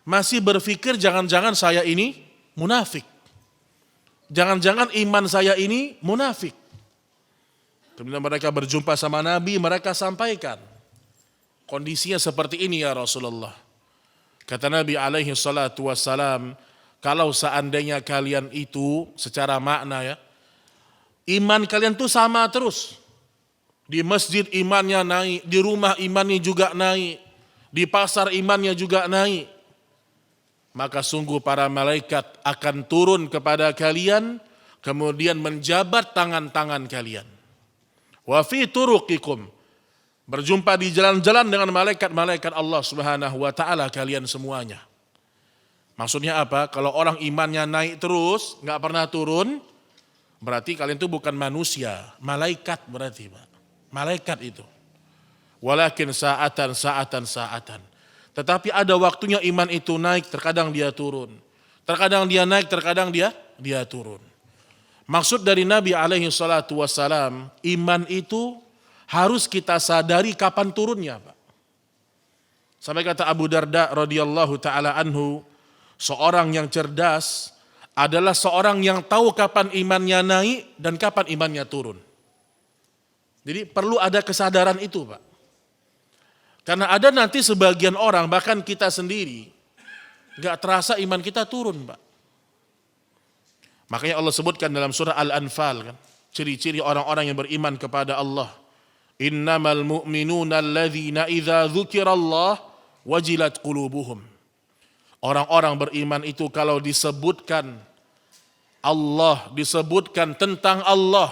masih berpikir jangan-jangan saya ini munafik. Jangan-jangan iman saya ini munafik. Kemudian mereka berjumpa sama Nabi, mereka sampaikan kondisinya seperti ini ya Rasulullah. Kata Nabi alaihi salatu wassalam, kalau seandainya kalian itu secara makna ya, iman kalian tuh sama terus. Di masjid imannya naik, di rumah imannya juga naik, di pasar imannya juga naik. Maka sungguh para malaikat akan turun kepada kalian, kemudian menjabat tangan-tangan kalian. Wa fi turuqikum, berjumpa di jalan-jalan dengan malaikat-malaikat Allah Subhanahu wa taala kalian semuanya. Maksudnya apa? Kalau orang imannya naik terus, enggak pernah turun, berarti kalian itu bukan manusia, malaikat berarti, Pak. Malaikat itu. Walakin sa'atan. Tetapi ada waktunya iman itu naik, terkadang dia turun. Terkadang dia naik, terkadang dia turun. Maksud dari Nabi alaihi salatu wassalam, iman itu harus kita sadari kapan turunnya, Pak. Sampai kata Abu Darda radhiyallahu taala anhu, seorang yang cerdas adalah seorang yang tahu kapan imannya naik dan kapan imannya turun. Jadi perlu ada kesadaran itu, Pak. Karena ada nanti sebagian orang, bahkan kita sendiri, gak terasa iman kita turun, Pak. Makanya Allah sebutkan dalam surah Al-Anfal, kan, ciri-ciri orang-orang yang beriman kepada Allah. Innamal mu'minuna alladzina idza dzukirallah wajilat qulubuhum. Orang-orang beriman itu kalau disebutkan Allah, disebutkan tentang Allah,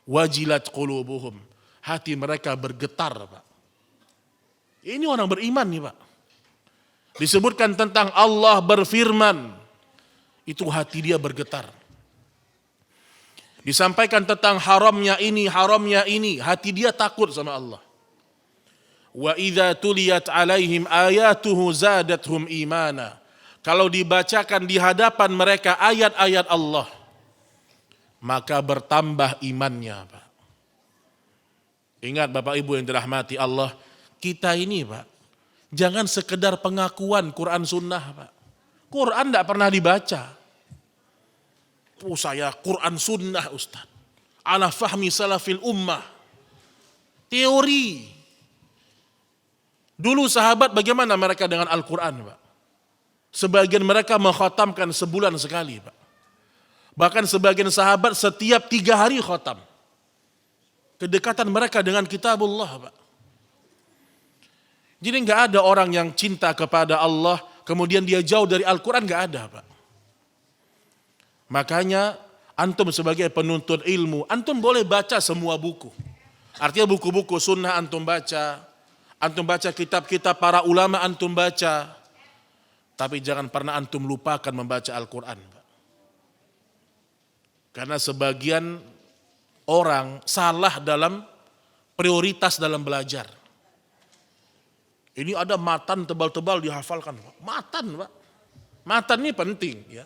wajilat qulubuhum, hati mereka bergetar, Pak. Ini orang beriman nih, Pak. Disebutkan tentang Allah berfirman, itu hati dia bergetar. Disampaikan tentang haramnya ini, hati dia takut sama Allah. Wa idza tuliyat alaihim ayatuhu zadathum imana. Kalau dibacakan di hadapan mereka ayat-ayat Allah, maka bertambah imannya, Pak. Ingat Bapak Ibu yang dirahmati Allah, kita ini, Pak, jangan sekedar pengakuan Quran Sunnah, Pak. Quran tidak pernah dibaca. Saya Quran Sunnah, Ustaz. Ala fahmi salafil ummah. Teori. Dulu sahabat bagaimana mereka dengan Al-Quran, Pak? Sebagian mereka mengkhatamkan sebulan sekali, Pak. Bahkan sebagian sahabat setiap 3 hari khatam. Kedekatan mereka dengan kitabullah, Pak. Jadi nggak ada orang yang cinta kepada Allah kemudian dia jauh dari Al-Quran, nggak ada, Pak. Makanya antum sebagai penuntut ilmu, antum boleh baca semua buku. Artinya buku-buku sunnah antum baca kitab-kitab para ulama antum baca. Tapi jangan pernah antum lupakan membaca Al-Quran. Karena sebagian orang salah dalam prioritas dalam belajar. Ini ada matan tebal-tebal dihafalkan. Matan, Pak. Matan ini penting, ya.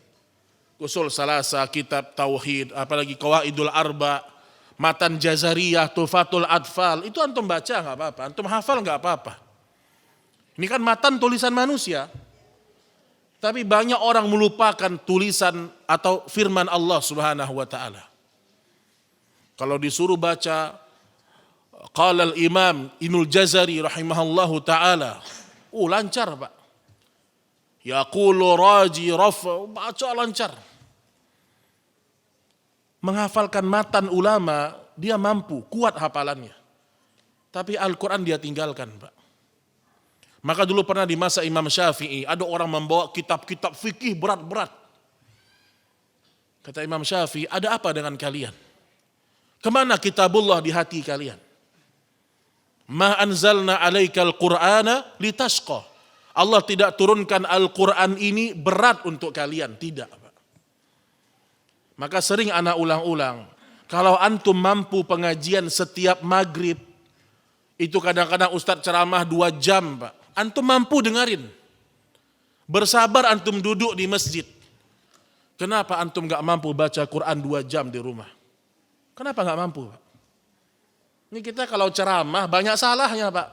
Usul salasa, kitab tauhid, apalagi qawaidul arba, matan jazariyah, tufatul atfal, itu antum baca nggak apa-apa, antum hafal nggak apa-apa. Ini kan matan tulisan manusia. Tapi banyak orang melupakan tulisan atau firman Allah Subhanahu wa taala. Kalau disuruh baca qala al-Imam Ibnul Jazari rahimahullahu taala, lancar, Pak. Yaqulu raji rafa, baca lancar. Menghafalkan matan ulama, dia mampu, kuat hafalannya. Tapi Al-Quran dia tinggalkan, Pak. Maka dulu pernah di masa Imam Syafi'i, ada orang membawa kitab-kitab fikih berat-berat. Kata Imam Syafi'i, ada apa dengan kalian? Kemana kitabullah di hati kalian? Ma anzalna alaikal qur'ana litashqa. Allah tidak turunkan Al-Quran ini berat untuk kalian, tidak. Maka sering anak ulang-ulang, kalau antum mampu pengajian setiap maghrib, itu kadang-kadang Ustadz ceramah 2 jam, Pak. Antum mampu dengerin. Bersabar antum duduk di masjid. Kenapa antum gak mampu baca Quran 2 jam di rumah? Kenapa gak mampu, Pak? Ini kita kalau ceramah banyak salahnya, Pak.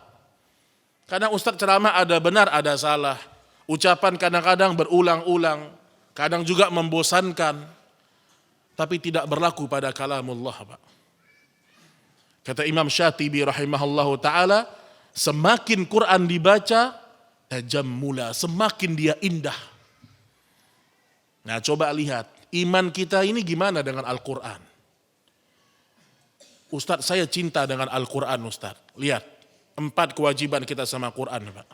Kadang Ustadz ceramah ada benar, ada salah. Ucapan kadang-kadang berulang-ulang. Kadang juga membosankan. Tapi tidak berlaku pada kalamullah, Pak. Kata Imam Syatibi rahimahullahu ta'ala, semakin Quran dibaca, tajammula, semakin dia indah. Nah, coba lihat, iman kita ini gimana dengan Al-Quran? Ustadz, saya cinta dengan Al-Quran, Ustadz. Lihat, 4 kewajiban kita sama Quran, Pak.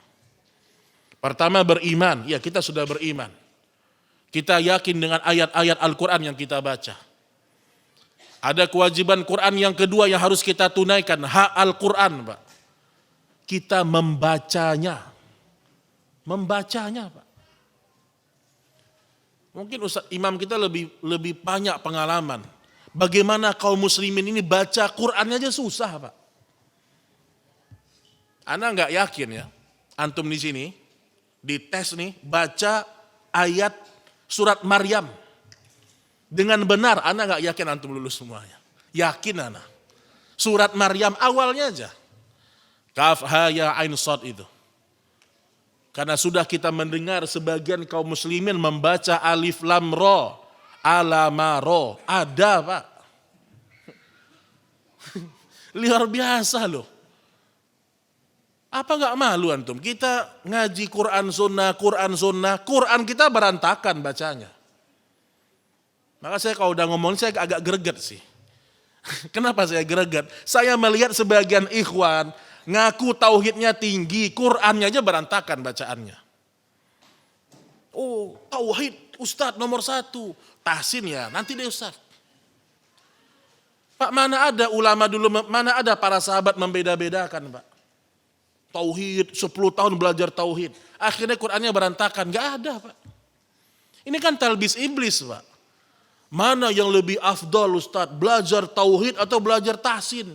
Pertama, beriman. Ya, kita sudah beriman. Kita yakin dengan ayat-ayat Al-Quran yang kita baca. Ada kewajiban Quran yang kedua yang harus kita tunaikan, hak Al-Quran, Pak. Kita membacanya. Membacanya, Pak. Mungkin Ustaz Imam kita lebih banyak pengalaman. Bagaimana kaum muslimin ini baca Qurannya aja susah, Pak. Ana nggak yakin ya, antum di sini dites nih baca ayat surat Maryam dengan benar, ana nggak yakin antum lulus semuanya. Yakin ana. Surat Maryam awalnya aja. Kaf ha ya ain shad itu. Karena sudah kita mendengar sebagian kaum muslimin membaca alif lam ra, alamaro, ada, Pak. Luar biasa loh. Apa nggak malu antum? Kita ngaji Quran sunnah, Quran kita berantakan bacanya. Maka saya kalau udah ngomong saya agak greget sih. Kenapa saya greget? Saya melihat sebagian ikhwan ngaku tauhidnya tinggi, Qurannya aja berantakan bacaannya. Oh, tauhid Ustadz nomor 1, tahsin ya, nanti deh Ustadz. Pak, mana ada ulama dulu, mana ada para sahabat membeda-bedakan, Pak. Tauhid, 10 tahun belajar tauhid. Akhirnya Qurannya berantakan, gak ada, Pak. Ini kan talbis iblis, Pak. Mana yang lebih afdal Ustadz, belajar tauhid atau belajar tahsin?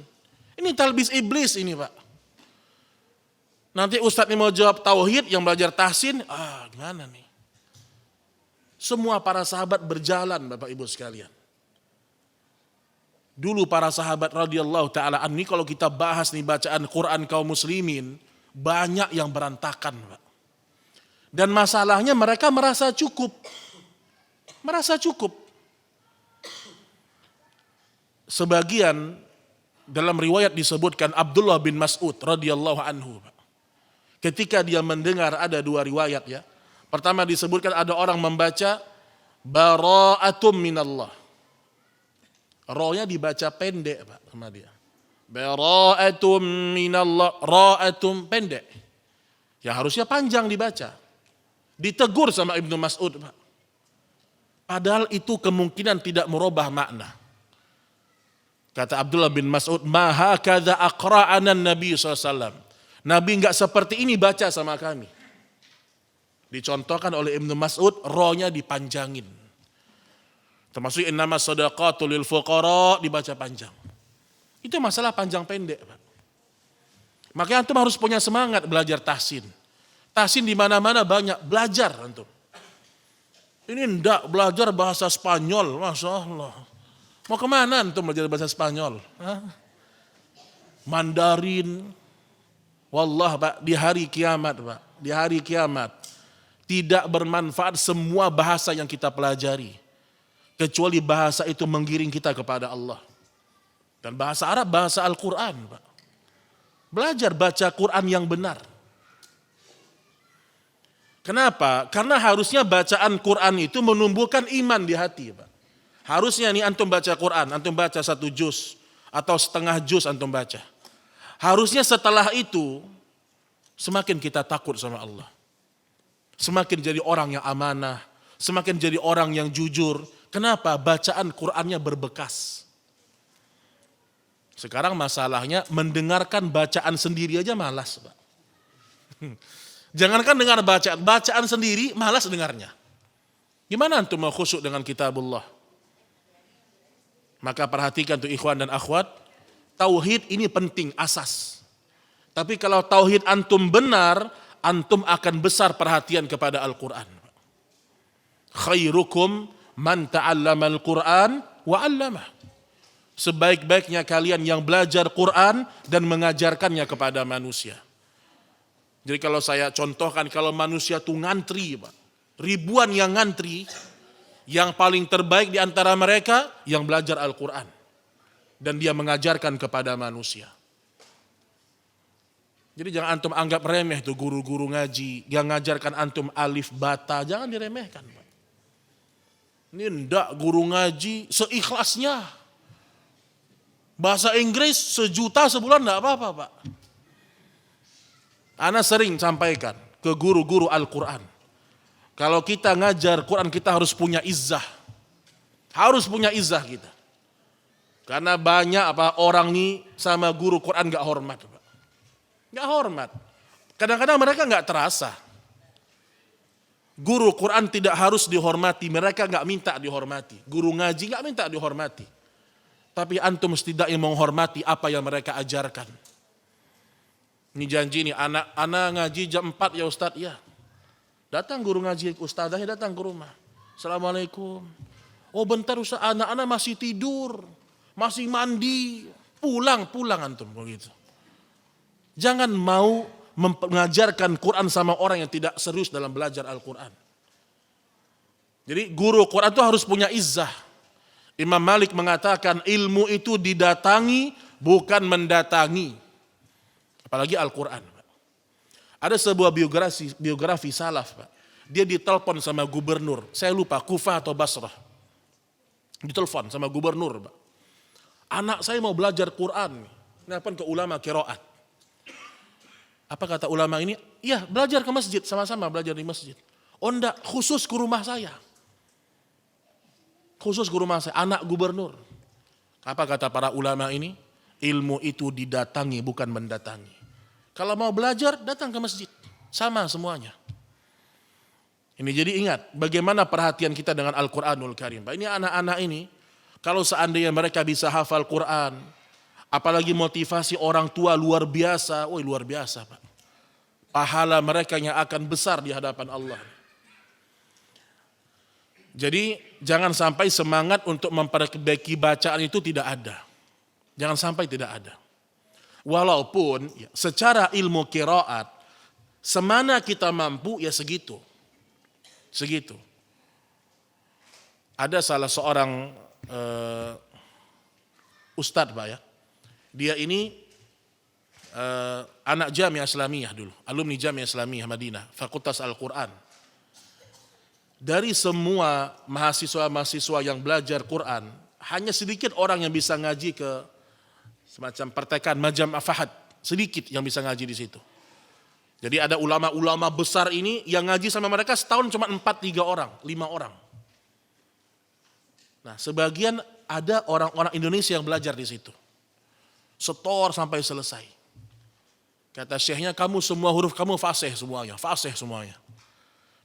Ini talbis iblis ini, Pak. Nanti Ustadz ini mau jawab tauhid, yang belajar tahsin, gimana nih? Semua para sahabat berjalan, Bapak Ibu sekalian. Dulu para sahabat radhiyallahu ta'ala anhu, kalau kita bahas nih bacaan Quran kaum muslimin, banyak yang berantakan, Pak. Dan masalahnya mereka merasa cukup. Merasa cukup. Sebagian dalam riwayat disebutkan Abdullah bin Mas'ud radhiyallahu anhu, Pak. Ketika dia mendengar, ada 2 riwayat ya. Pertama disebutkan ada orang membaca bara'atum minallah. Ro-nya dibaca pendek, Pak, sama dia. Bara'atum minallah, ra'atum pendek. yang harusnya panjang dibaca. Ditegur sama Ibnu Mas'ud, Pak. Padahal itu kemungkinan tidak merubah makna. Kata Abdullah bin Mas'ud, ma hakadha aqra'ana Nabi SAW. Nabi enggak seperti ini baca sama kami. Dicontohkan oleh Ibnu Mas'ud, rohnya dipanjangin. Termasuk innama shadaqatu lil fuqara dibaca panjang. Itu masalah panjang pendek, Pak. Makanya antum harus punya semangat belajar tahsin. Tahsin di mana-mana banyak, belajar antum. Ini ndak belajar bahasa Spanyol, Masya Allah. Mau kemana antum belajar bahasa Spanyol? Hah? Mandarin. Wallah, Pak, di hari kiamat, Pak. Di hari kiamat. Tidak bermanfaat semua bahasa yang kita pelajari. Kecuali bahasa itu menggiring kita kepada Allah. Dan bahasa Arab, bahasa Al-Quran, Pak. Belajar baca Quran yang benar. Kenapa? Karena harusnya bacaan Quran itu menumbuhkan iman di hati, Pak. Harusnya nih antum baca Quran, antum baca 1 juz atau setengah juz antum baca. Harusnya setelah itu semakin kita takut sama Allah. Semakin jadi orang yang amanah, semakin jadi orang yang jujur. Kenapa? Bacaan Qurannya berbekas. Sekarang masalahnya mendengarkan bacaan sendiri aja malas, Pak. Jangankan dengar bacaan sendiri malas dengarnya. Gimana antum mau khusyuk dengan kitabullah? Maka perhatikan tuh ikhwan dan akhwat, tauhid ini penting, asas. Tapi kalau tauhid antum benar, antum akan besar perhatian kepada Al-Quran. Khairukum man ta'allama al-Quran wa 'allamah. Sebaik-baiknya kalian yang belajar Quran dan mengajarkannya kepada manusia. Jadi kalau saya contohkan, kalau manusia tuh ngantri, Pak, ribuan yang ngantri, yang paling terbaik di antara mereka yang belajar Al-Quran. Dan dia mengajarkan kepada manusia. Jadi jangan antum anggap remeh tuh guru-guru ngaji yang ngajarkan antum alif bata, jangan diremehkan, Pak. Ini ndak guru ngaji seikhlasnya. Bahasa Inggris 1 juta sebulan ndak apa-apa, Pak. Ana sering sampaikan ke guru-guru Al-Quran. Kalau kita ngajar Quran kita harus punya izzah. Harus punya izzah kita. Karena banyak orang nih sama guru Quran gak hormat, Pak. Gak hormat. Kadang-kadang mereka gak terasa. Guru Quran tidak harus dihormati, mereka gak minta dihormati. Guru ngaji gak minta dihormati. Tapi antum setidaknya menghormati apa yang mereka ajarkan. Ini janji nih, anak ngaji jam 4 ya Ustadz, ya. Datang guru ngaji, ustadzahnya datang ke rumah. Assalamualaikum. Oh bentar Ustadz, anak-anak masih tidur, masih mandi. Pulang antum begitu. Jangan mau mengajarkan Quran sama orang yang tidak serius dalam belajar Al-Quran. Jadi guru Quran itu harus punya izzah. Imam Malik mengatakan ilmu itu didatangi bukan mendatangi. Apalagi Al-Quran. Ada sebuah biografi salaf, Pak. Dia ditelepon sama gubernur. Saya lupa, Kufah atau Basrah. Ditelepon sama gubernur, Pak. Anak saya mau belajar Quran. Nelpon ke ulama qiraat. Apa kata ulama ini? Iya, belajar ke masjid, sama-sama belajar di masjid. Oh enggak, khusus ke rumah saya. Khusus ke rumah saya, anak gubernur. Apa kata para ulama ini? Ilmu itu didatangi bukan mendatangi. Kalau mau belajar, datang ke masjid. Sama semuanya. Ini jadi ingat, bagaimana perhatian kita dengan Al-Quranul Karim. Ini anak-anak ini, kalau seandainya mereka bisa hafal Quran, apalagi motivasi orang tua luar biasa, luar biasa, Pak. Pahala mereka yang akan besar di hadapan Allah. Jadi jangan sampai semangat untuk memperbaiki bacaan itu tidak ada. Jangan sampai tidak ada. Walaupun secara ilmu qiraat semana kita mampu ya segitu. Segitu. Ada salah seorang ustadz, Pak, ya. Dia ini anak Jamiah Islamiyah dulu, alumni Jamiah Islamiyah Madinah, Fakultas Al-Quran. Dari semua mahasiswa-mahasiswa yang belajar Quran, hanya sedikit orang yang bisa ngaji ke semacam pertekan Majam' Fahad, sedikit yang bisa ngaji di situ. Jadi ada ulama-ulama besar ini yang ngaji sama mereka setahun cuma 4-3 orang, 5 orang. Nah, sebagian ada orang-orang Indonesia yang belajar di situ. Setor sampai selesai. Kata syekhnya, kamu semua huruf kamu fasih semuanya.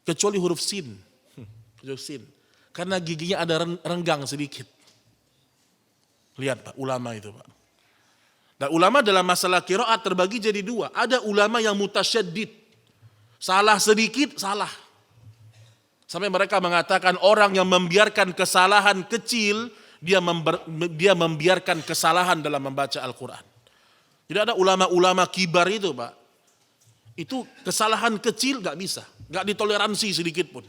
Kecuali huruf sin. Huruf sin. Karena giginya ada renggang sedikit. Lihat Pak, ulama itu Pak. Dan ulama dalam masalah qiraat terbagi jadi 2. Ada ulama yang mutasyaddid. Salah sedikit, salah. Sampai mereka mengatakan orang yang membiarkan kesalahan kecil, dia membiarkan kesalahan dalam membaca Al-Quran. Jadi ada ulama-ulama kibar itu Pak. Itu kesalahan kecil gak bisa. Gak ditoleransi sedikit pun.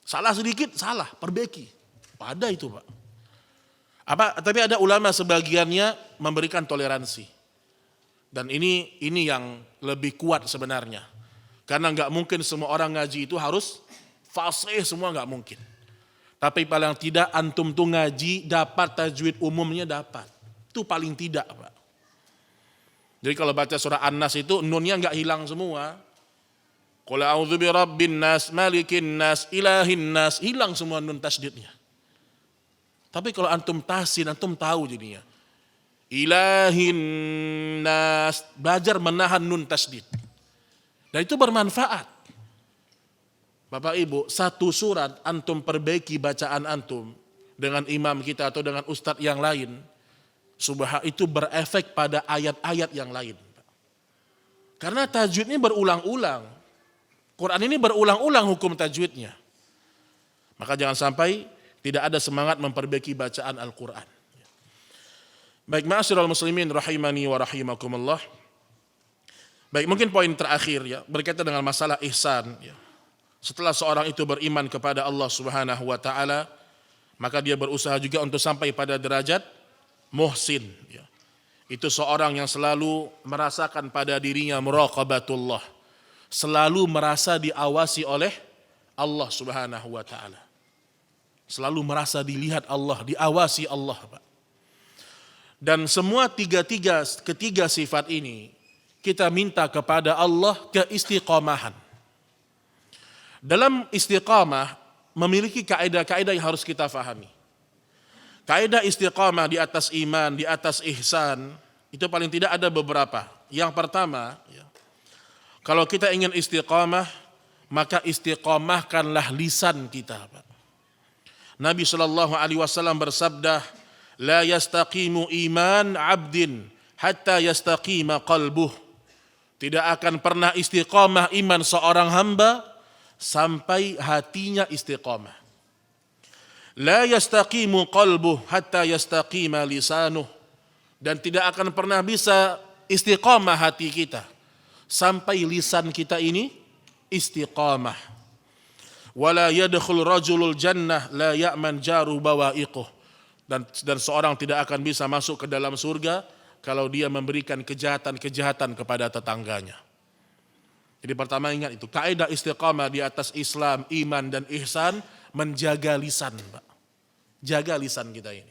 Salah sedikit, salah, perbaiki. Ada itu Pak. Tapi ada ulama sebagiannya memberikan toleransi. Dan ini yang lebih kuat sebenarnya. Karena nggak mungkin semua orang ngaji itu harus fasih semua, nggak mungkin. Tapi paling tidak antum tuh ngaji dapat tajwid umumnya dapat. Itu paling tidak Pak. Jadi kalau baca surah An-Nas itu nunnya nggak hilang semua. Qul a'udzu birabbin nas, malikin nas, ilahin nas, hilang semua nun tasydidnya. Tapi kalau antum tahsin, antum tahu jadinya. Ilahin nas, belajar menahan nun tasydid. Dan itu bermanfaat. Bapak Ibu, satu surat antum perbaiki bacaan antum dengan imam kita atau dengan ustadz yang lain, itu berefek pada ayat-ayat yang lain. Karena tajwidnya berulang-ulang. Quran ini berulang-ulang hukum tajwidnya. Maka jangan sampai tidak ada semangat memperbaiki bacaan Al-Quran. Baik, ma'asyiral muslimin rahimani wa rahimakumullah. Baik, mungkin poin terakhir ya, berkaitan dengan masalah ihsan ya. Setelah seorang itu beriman kepada Allah Subhanahu wa taala, maka dia berusaha juga untuk sampai pada derajat muhsin ya. Itu seorang yang selalu merasakan pada dirinya muraqabatullah. Selalu merasa diawasi oleh Allah Subhanahu wa taala. Selalu merasa dilihat Allah, diawasi Allah Pak. Dan semua ketiga sifat ini kita minta kepada Allah keistiqomahan. Dalam istiqamah memiliki kaidah-kaidah yang harus kita fahami. Kaidah istiqamah di atas iman, di atas ihsan, itu paling tidak ada beberapa. Yang pertama, ya, kalau kita ingin istiqamah, maka istiqamahkanlah lisan kita Pak. Nabi SAW bersabda, la yastaqimu iman abdin hatta yastaqima qalbuh. Tidak akan pernah istiqamah iman seorang hamba sampai hatinya istiqamah. La yastaqimu qalbuh hatta yastaqima lisanuh. Dan tidak akan pernah bisa istiqamah hati kita sampai lisan kita ini istiqamah. Wala yadkhul rajulul jannah la ya'man jaru bawa'iquh. Dan seorang tidak akan bisa masuk ke dalam surga kalau dia memberikan kejahatan-kejahatan kepada tetangganya. Jadi pertama ingat itu, kaidah istiqamah di atas Islam, iman dan ihsan, menjaga lisan, Pak. Jaga lisan kita ini.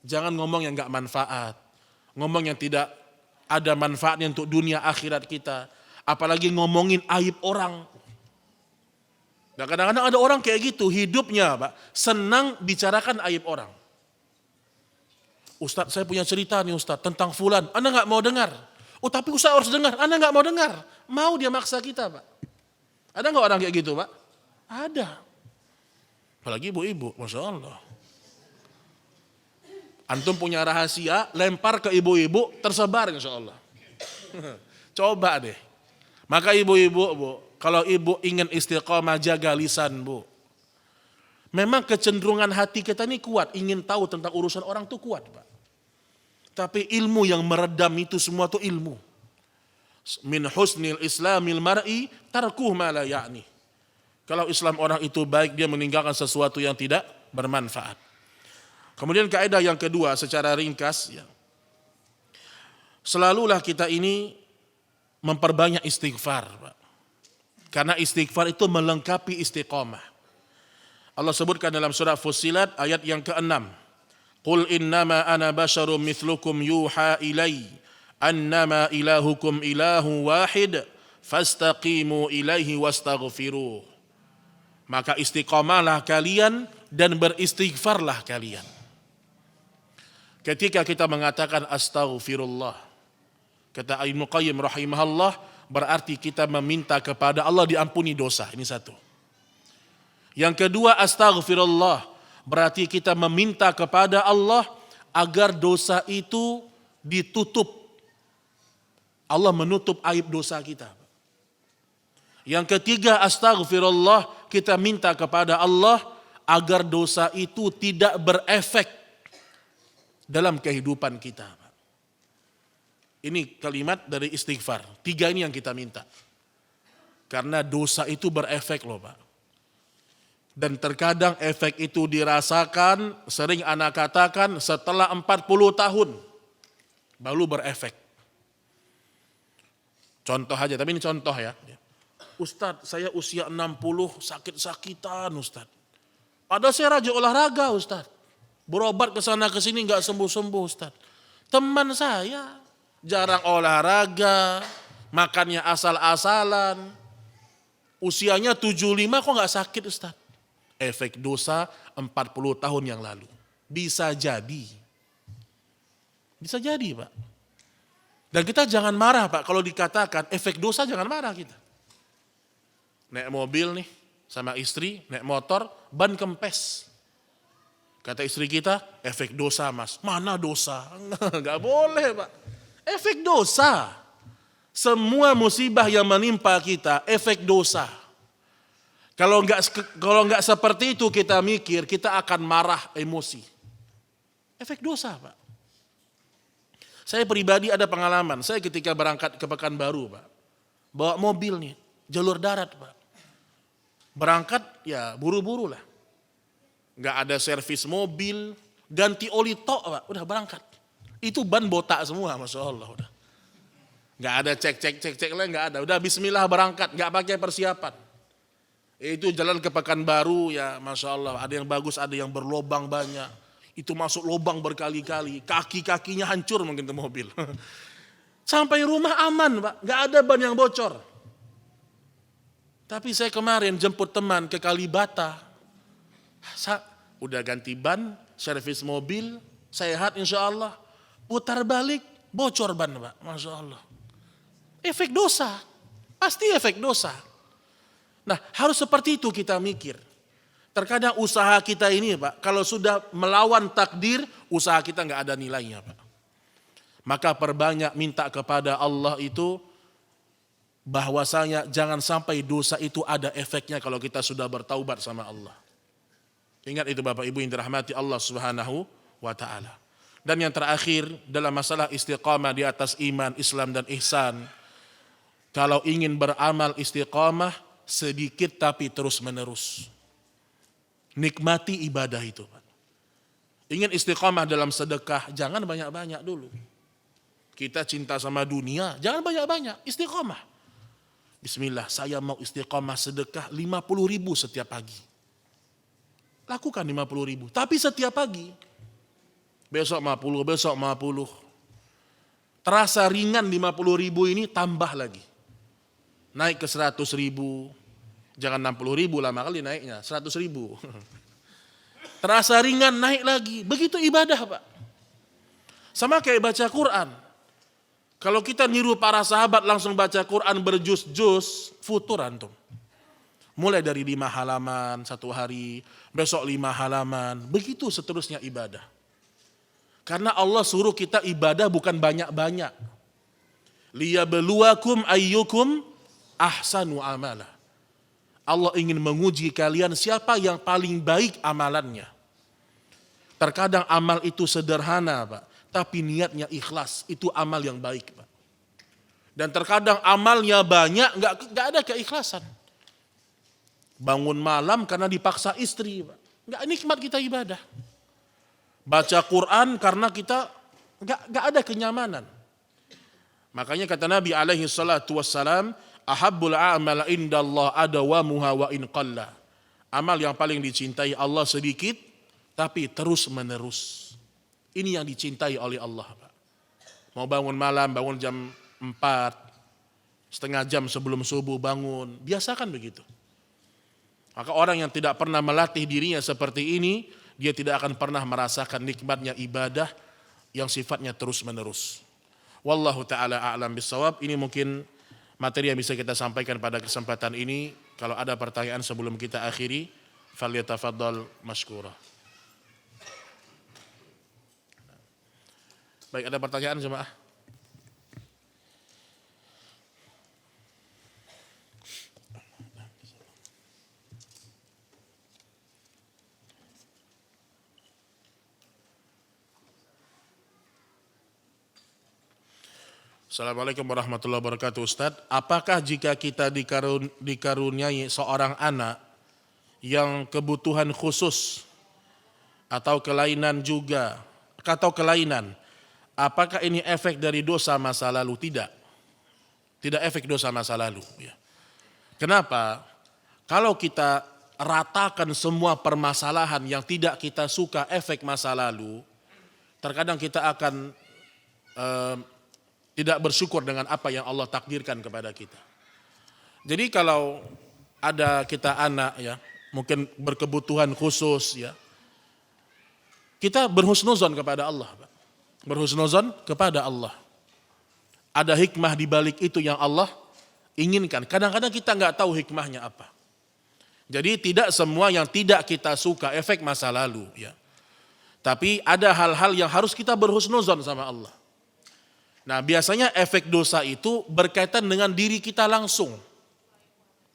Jangan ngomong yang enggak manfaat. Ngomong yang tidak ada manfaatnya untuk dunia akhirat kita. Apalagi ngomongin aib orang. Nah, kadang-kadang ada orang kayak gitu, hidupnya Pak, senang bicarakan aib orang. Ustadz, saya punya cerita nih Ustadz, tentang fulan, Anda gak mau dengar. Oh tapi Ustadz harus dengar, Anda gak mau dengar. Mau dia maksa kita Pak. Ada gak orang kayak gitu Pak? Ada. Apalagi ibu-ibu, Masya Allah. Antum punya rahasia, lempar ke ibu-ibu, tersebar Insya Allah. Coba deh. Maka ibu-ibu, Bu, kalau ibu ingin istiqamah, jaga lisan Bu. Memang kecenderungan hati kita ini kuat, ingin tahu tentang urusan orang itu kuat Pak. Tapi ilmu yang meredam itu semua itu ilmu. Min husnil islamil mar'i tarkuh ma la ya'ni. Kalau Islam orang itu baik, dia meninggalkan sesuatu yang tidak bermanfaat. Kemudian kaidah yang kedua secara ringkas ya. Selalulah kita ini memperbanyak istighfar Pak. Karena istighfar itu melengkapi istiqamah. Allah sebutkan dalam surah Fussilat ayat yang ke-6. Qul innama ana basyarum mithlukum yuha ilai annama ilahukum ilahu wahid fastaqimu ilaihi wastaghfiruh. Maka istiqamalah kalian dan beristighfarlah kalian. Ketika kita mengatakan astaghfirullah, kata Ibnu Qayyim rahimahullah, berarti kita meminta kepada Allah diampuni dosa. Ini satu. Yang kedua, astaghfirullah, berarti kita meminta kepada Allah agar dosa itu ditutup. Allah menutup aib dosa kita. Yang ketiga, astaghfirullah, kita minta kepada Allah agar dosa itu tidak berefek dalam kehidupan kita. Ini kalimat dari istighfar. 3 ini yang kita minta. Karena dosa itu berefek loh Pak. Dan terkadang efek itu dirasakan, sering anak katakan setelah 40 tahun baru berefek. Contoh aja, tapi ini contoh ya. Ustadz, saya usia 60 sakit-sakitan Ustadz. Padahal saya rajin olahraga Ustadz. Berobat ke sana ke sini nggak sembuh-sembuh Ustadz. Teman saya jarang olahraga, makannya asal-asalan. Usianya 75 kok nggak sakit Ustadz. Efek dosa 40 tahun yang lalu. Bisa jadi. Bisa jadi Pak. Dan kita jangan marah Pak kalau dikatakan efek dosa, jangan marah kita. Naik mobil nih sama istri, naik motor, ban kempes. Kata istri kita, efek dosa Mas. Mana dosa? Enggak boleh Pak. Efek dosa. Semua musibah yang menimpa kita, efek dosa. Kalau enggak seperti itu kita mikir, kita akan marah, emosi. Efek dosa Pak. Saya pribadi ada pengalaman, saya ketika berangkat ke Pekanbaru Pak. Bawa mobil nih, jalur darat Pak. Berangkat ya buru-buru lah. Enggak ada servis mobil, ganti oli tok Pak, udah berangkat. Itu ban botak semua, Masya Allah udah. Enggak ada cek lah, enggak ada. Udah bismillah berangkat, enggak pakai persiapan. Itu jalan ke Pekanbaru ya Masya Allah, ada yang bagus, ada yang berlobang banyak. Itu masuk lubang berkali-kali, kaki-kakinya hancur mungkin ke mobil. Sampai rumah aman Pak, enggak ada ban yang bocor. Tapi saya kemarin jemput teman ke Kalibata, udah ganti ban, servis mobil, sehat insya Allah. Putar balik, bocor ban Pak, Masya Allah. Efek dosa, pasti efek dosa. Nah harus seperti itu kita mikir. Terkadang usaha kita ini Pak, kalau sudah melawan takdir, usaha kita nggak ada nilainya Pak. Maka perbanyak minta kepada Allah itu, bahwasanya jangan sampai dosa itu ada efeknya kalau kita sudah bertaubat sama Allah. Ingat itu Bapak Ibu yang dirahmati Allah Subhanahu wa taala. Dan yang terakhir dalam masalah istiqamah di atas iman, Islam dan ihsan. Kalau ingin beramal istiqamah, sedikit tapi terus menerus. Nikmati ibadah itu Pak. Ingin istiqamah dalam sedekah, jangan banyak-banyak dulu. Kita cinta sama dunia, jangan banyak-banyak, istiqamah. Bismillah, saya mau istiqamah sedekah 50.000 setiap pagi. Lakukan 50.000, tapi setiap pagi. Besok 50, besok 50. Terasa ringan 50.000 ini, tambah lagi. Naik ke 100.000. Jangan 60.000 lama kali naiknya, 100.000. Terasa ringan, naik lagi. Begitu ibadah Pak. Sama kayak baca Quran. Kalau kita niru para sahabat langsung baca Quran berjuz-juz, futur antum. Mulai dari 5 halaman satu hari, besok 5 halaman, begitu seterusnya ibadah. Karena Allah suruh kita ibadah bukan banyak-banyak. Liyabluwakum ayyukum ahsanu amala. Allah ingin menguji kalian siapa yang paling baik amalannya. Terkadang amal itu sederhana Pak, tapi niatnya ikhlas, itu amal yang baik Pak. Dan terkadang amalnya banyak, nggak ada keikhlasan. Bangun malam karena dipaksa istri Pak, nggak nikmat kita ibadah. Baca Quran karena kita nggak ada kenyamanan. Makanya kata Nabi alaihi salatu wassalam, ahabbul a'mal indallah adawamuha wa in qalla. Amal yang paling dicintai Allah sedikit, tapi terus menerus. Ini yang dicintai oleh Allah Pak. Mau bangun malam, bangun jam 4, setengah jam sebelum subuh bangun. Biasakan begitu. Maka orang yang tidak pernah melatih dirinya seperti ini, dia tidak akan pernah merasakan nikmatnya ibadah yang sifatnya terus menerus. Wallahu ta'ala a'lam bissawab. Ini mungkin materi yang bisa kita sampaikan pada kesempatan ini. Kalau ada pertanyaan sebelum kita akhiri, falyatafaddal mashkura. Baik, ada pertanyaan jemaah? Assalamualaikum warahmatullahi wabarakatuh. Ustaz, apakah jika kita dikaruniai seorang anak yang kebutuhan khusus atau kelainan juga, atau kelainan, apakah ini efek dari dosa masa lalu? Tidak. Tidak efek dosa masa lalu. Ya. Kenapa? Kalau kita ratakan semua permasalahan yang tidak kita suka efek masa lalu, terkadang kita akan tidak bersyukur dengan apa yang Allah takdirkan kepada kita. Jadi kalau ada kita anak ya, mungkin berkebutuhan khusus ya, kita berhusnuzon kepada Allah. Berhusnuzon kepada Allah. Ada hikmah di balik itu yang Allah inginkan. Kadang-kadang kita nggak tahu hikmahnya apa. Jadi tidak semua yang tidak kita suka efek masa lalu ya. Tapi ada hal-hal yang harus kita berhusnuzon sama Allah. Nah, biasanya efek dosa itu berkaitan dengan diri kita langsung.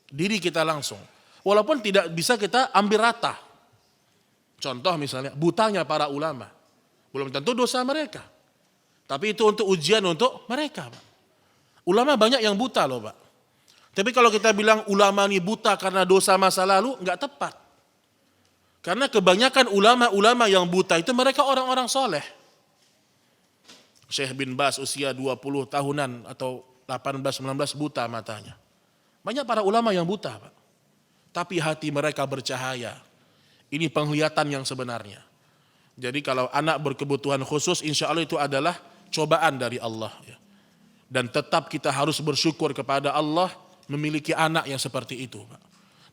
Diri kita langsung. Walaupun tidak bisa kita ambil rata. Contoh misalnya, butanya para ulama. Belum tentu dosa mereka. Tapi itu untuk ujian untuk mereka, Pak. Ulama banyak yang buta loh, Pak. Tapi kalau kita bilang ulama ini buta karena dosa masa lalu, enggak tepat. Karena kebanyakan ulama-ulama yang buta itu mereka orang-orang soleh. Syekh bin Baz usia 20 tahunan atau 18-19 buta matanya. Banyak para ulama yang buta, Pak. Tapi hati mereka bercahaya. Ini penglihatan yang sebenarnya. Jadi kalau anak berkebutuhan khusus, insya Allah itu adalah cobaan dari Allah. Dan tetap kita harus bersyukur kepada Allah memiliki anak yang seperti itu, Pak.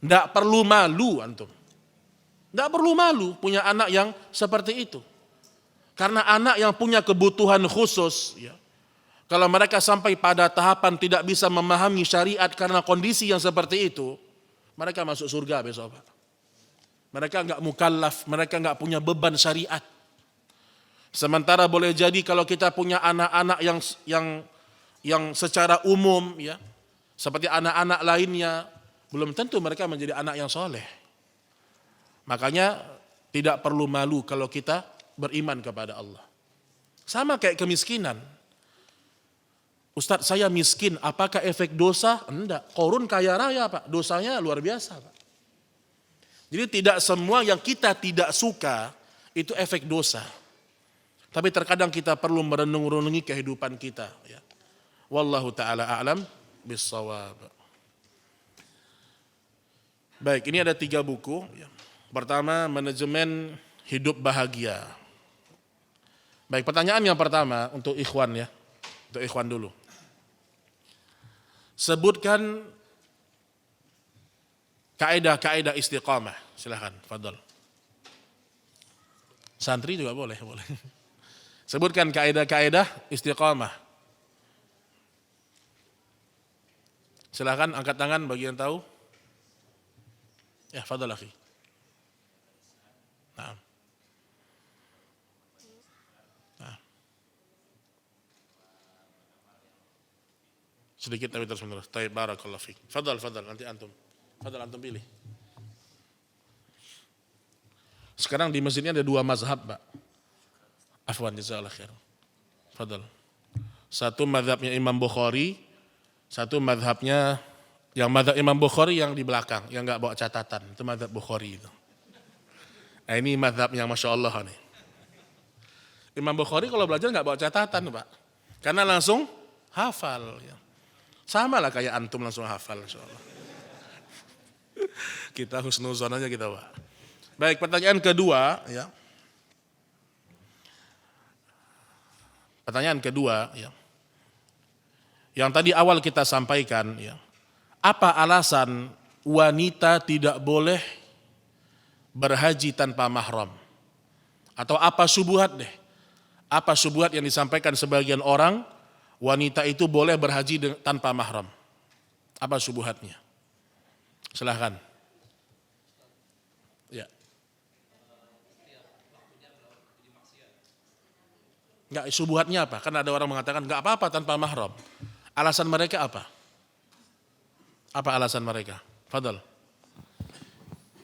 Tidak perlu malu antum. Tidak perlu malu punya anak yang seperti itu. Karena anak yang punya kebutuhan khusus, ya, kalau mereka sampai pada tahapan tidak bisa memahami syariat karena kondisi yang seperti itu, mereka masuk surga besok, Pak. Mereka enggak mukallaf, mereka enggak punya beban syariat. Sementara boleh jadi kalau kita punya anak-anak yang secara umum, ya, seperti anak-anak lainnya, belum tentu mereka menjadi anak yang soleh. Makanya tidak perlu malu kalau kita beriman kepada Allah. Sama kayak kemiskinan. Ustadz, saya miskin, apakah efek dosa? Enggak, Qarun kaya raya, Pak. Dosanya luar biasa, Pak. Jadi tidak semua yang kita tidak suka itu efek dosa. Tapi terkadang kita perlu merenung-renungi kehidupan kita, ya. Wallahu taala a'lam bissawab. Baik, ini ada 3 buku, ya. Pertama, Manajemen Hidup Bahagia. Baik, pertanyaan yang pertama untuk ikhwan ya. Untuk ikhwan dulu. Sebutkan kaidah-kaidah istiqamah. Silakan, fadhal. Santri juga boleh. Sebutkan kaidah-kaidah istiqamah. Silakan angkat tangan bagi yang tahu. Ya, fadhal akhi. Nah. Sedikit tapi terus menerus. Taib, barakallahu fiik. Fadhal, nanti antum. Fadhal, antum pilih. Sekarang di masjidnya ada 2 mazhab, Pak. Afwan, jazakallahu khair. Fadhal. Satu mazhabnya Imam Bukhari, satu mazhabnya yang mazhab Imam Bukhari yang di belakang, yang enggak bawa catatan. Itu mazhab Bukhari itu. Nah, ini mazhab yang Masya Allah nih. Imam Bukhari kalau belajar enggak bawa catatan, Pak. Karena langsung hafal. Ya. Sama lah kayak antum langsung hafal insyaallah. Kita husnuzon aja kita, Pak. Baik, pertanyaan kedua ya. Pertanyaan kedua, ya. Yang tadi awal kita sampaikan, ya. Apa alasan wanita tidak boleh berhaji tanpa mahram? Atau apa syubhat deh? Apa syubhat yang disampaikan sebagian orang, wanita itu boleh berhaji tanpa mahram? Apa syubhatnya? Silahkan. Ya. Enggak, syubhatnya apa? Kan ada orang mengatakan enggak apa-apa tanpa mahram. Alasan mereka apa? Apa alasan mereka? Fadal.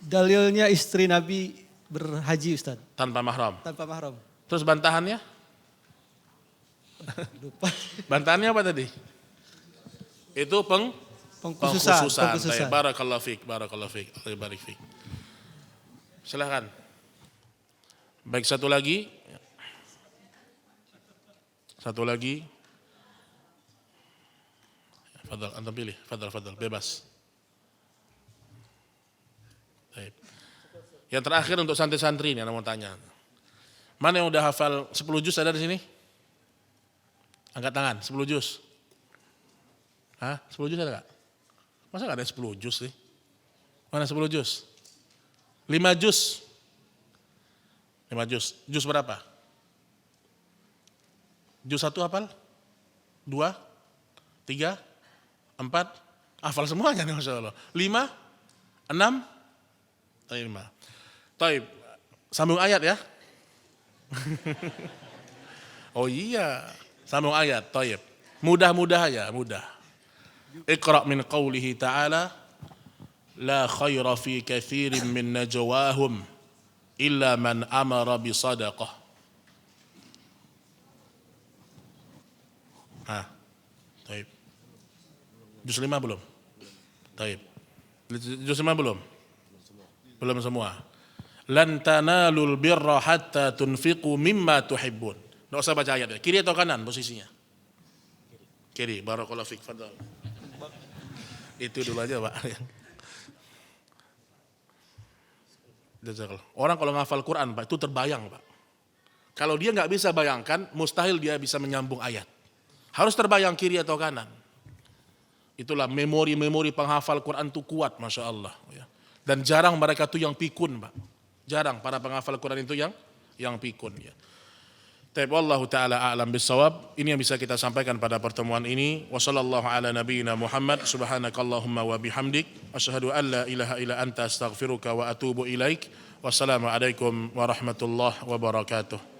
Dalilnya istri Nabi berhaji, Ustaz. Tanpa mahram. Tanpa mahram. Terus bantahannya? Lupa. Bantahannya apa tadi? Itu Pengkhususan. Baik, barakallahu fiik, barakallahu fiik. Allah barik fiik. Silahkan. Baik, satu lagi. Satu lagi. Fadal, antum pilih. Fadal, bebas. Baik. Yang terakhir untuk santri-santri ini, mau tanya. Mana yang udah hafal 10 juz ada di sini? Angkat tangan, 10 juz. Hah? 10 juz ada gak? Masa gak ada 10 juz sih? Mana 10 juz? 5 juz. 5 juz. Juz berapa? Juz 1 hafal? 2? 3? 4? Hafal semuanya nih Masya Allah. 5? 6? 5. Taib. Sambung ayat ya. Oh iya. Sambung ayat. Taib. Mudah-mudah ya, mudah. Iqra' min qawlihi ta'ala. La khaira fi kathirin min najwahum illa man amara bi sadaqah. Taib. Juz 5 belum? Taib. Juz 5 belum? Belum semua. Lan tanalul birra hatta tunfiqu mimma tuhibbun. Enggak usah baca ayatnya. Kiri atau kanan posisinya? Kiri. Barakallahu fiik. Fadhal. Itu dulu aja, Pak. Orang kalau ngafal Quran, Pak, itu terbayang, Pak. Kalau dia nggak bisa bayangkan, mustahil dia bisa menyambung ayat. Harus terbayang kiri atau kanan. Itulah memori penghafal Quran itu kuat, Masya Allah. Dan jarang mereka itu yang pikun, Pak. Jarang para penghafal Quran itu yang pikun. Ya. Tapi wallahu ta'ala a'lam bissawab. Ini yang bisa kita sampaikan pada pertemuan ini. Wa sallallahu ala nabiyyina Muhammad. Subhanakallahumma wa bihamdik. Asyhadu an la ilaha illa anta astaghfiruka wa atubu ilaik. Wassalamualaikum warahmatullahi wabarakatuh.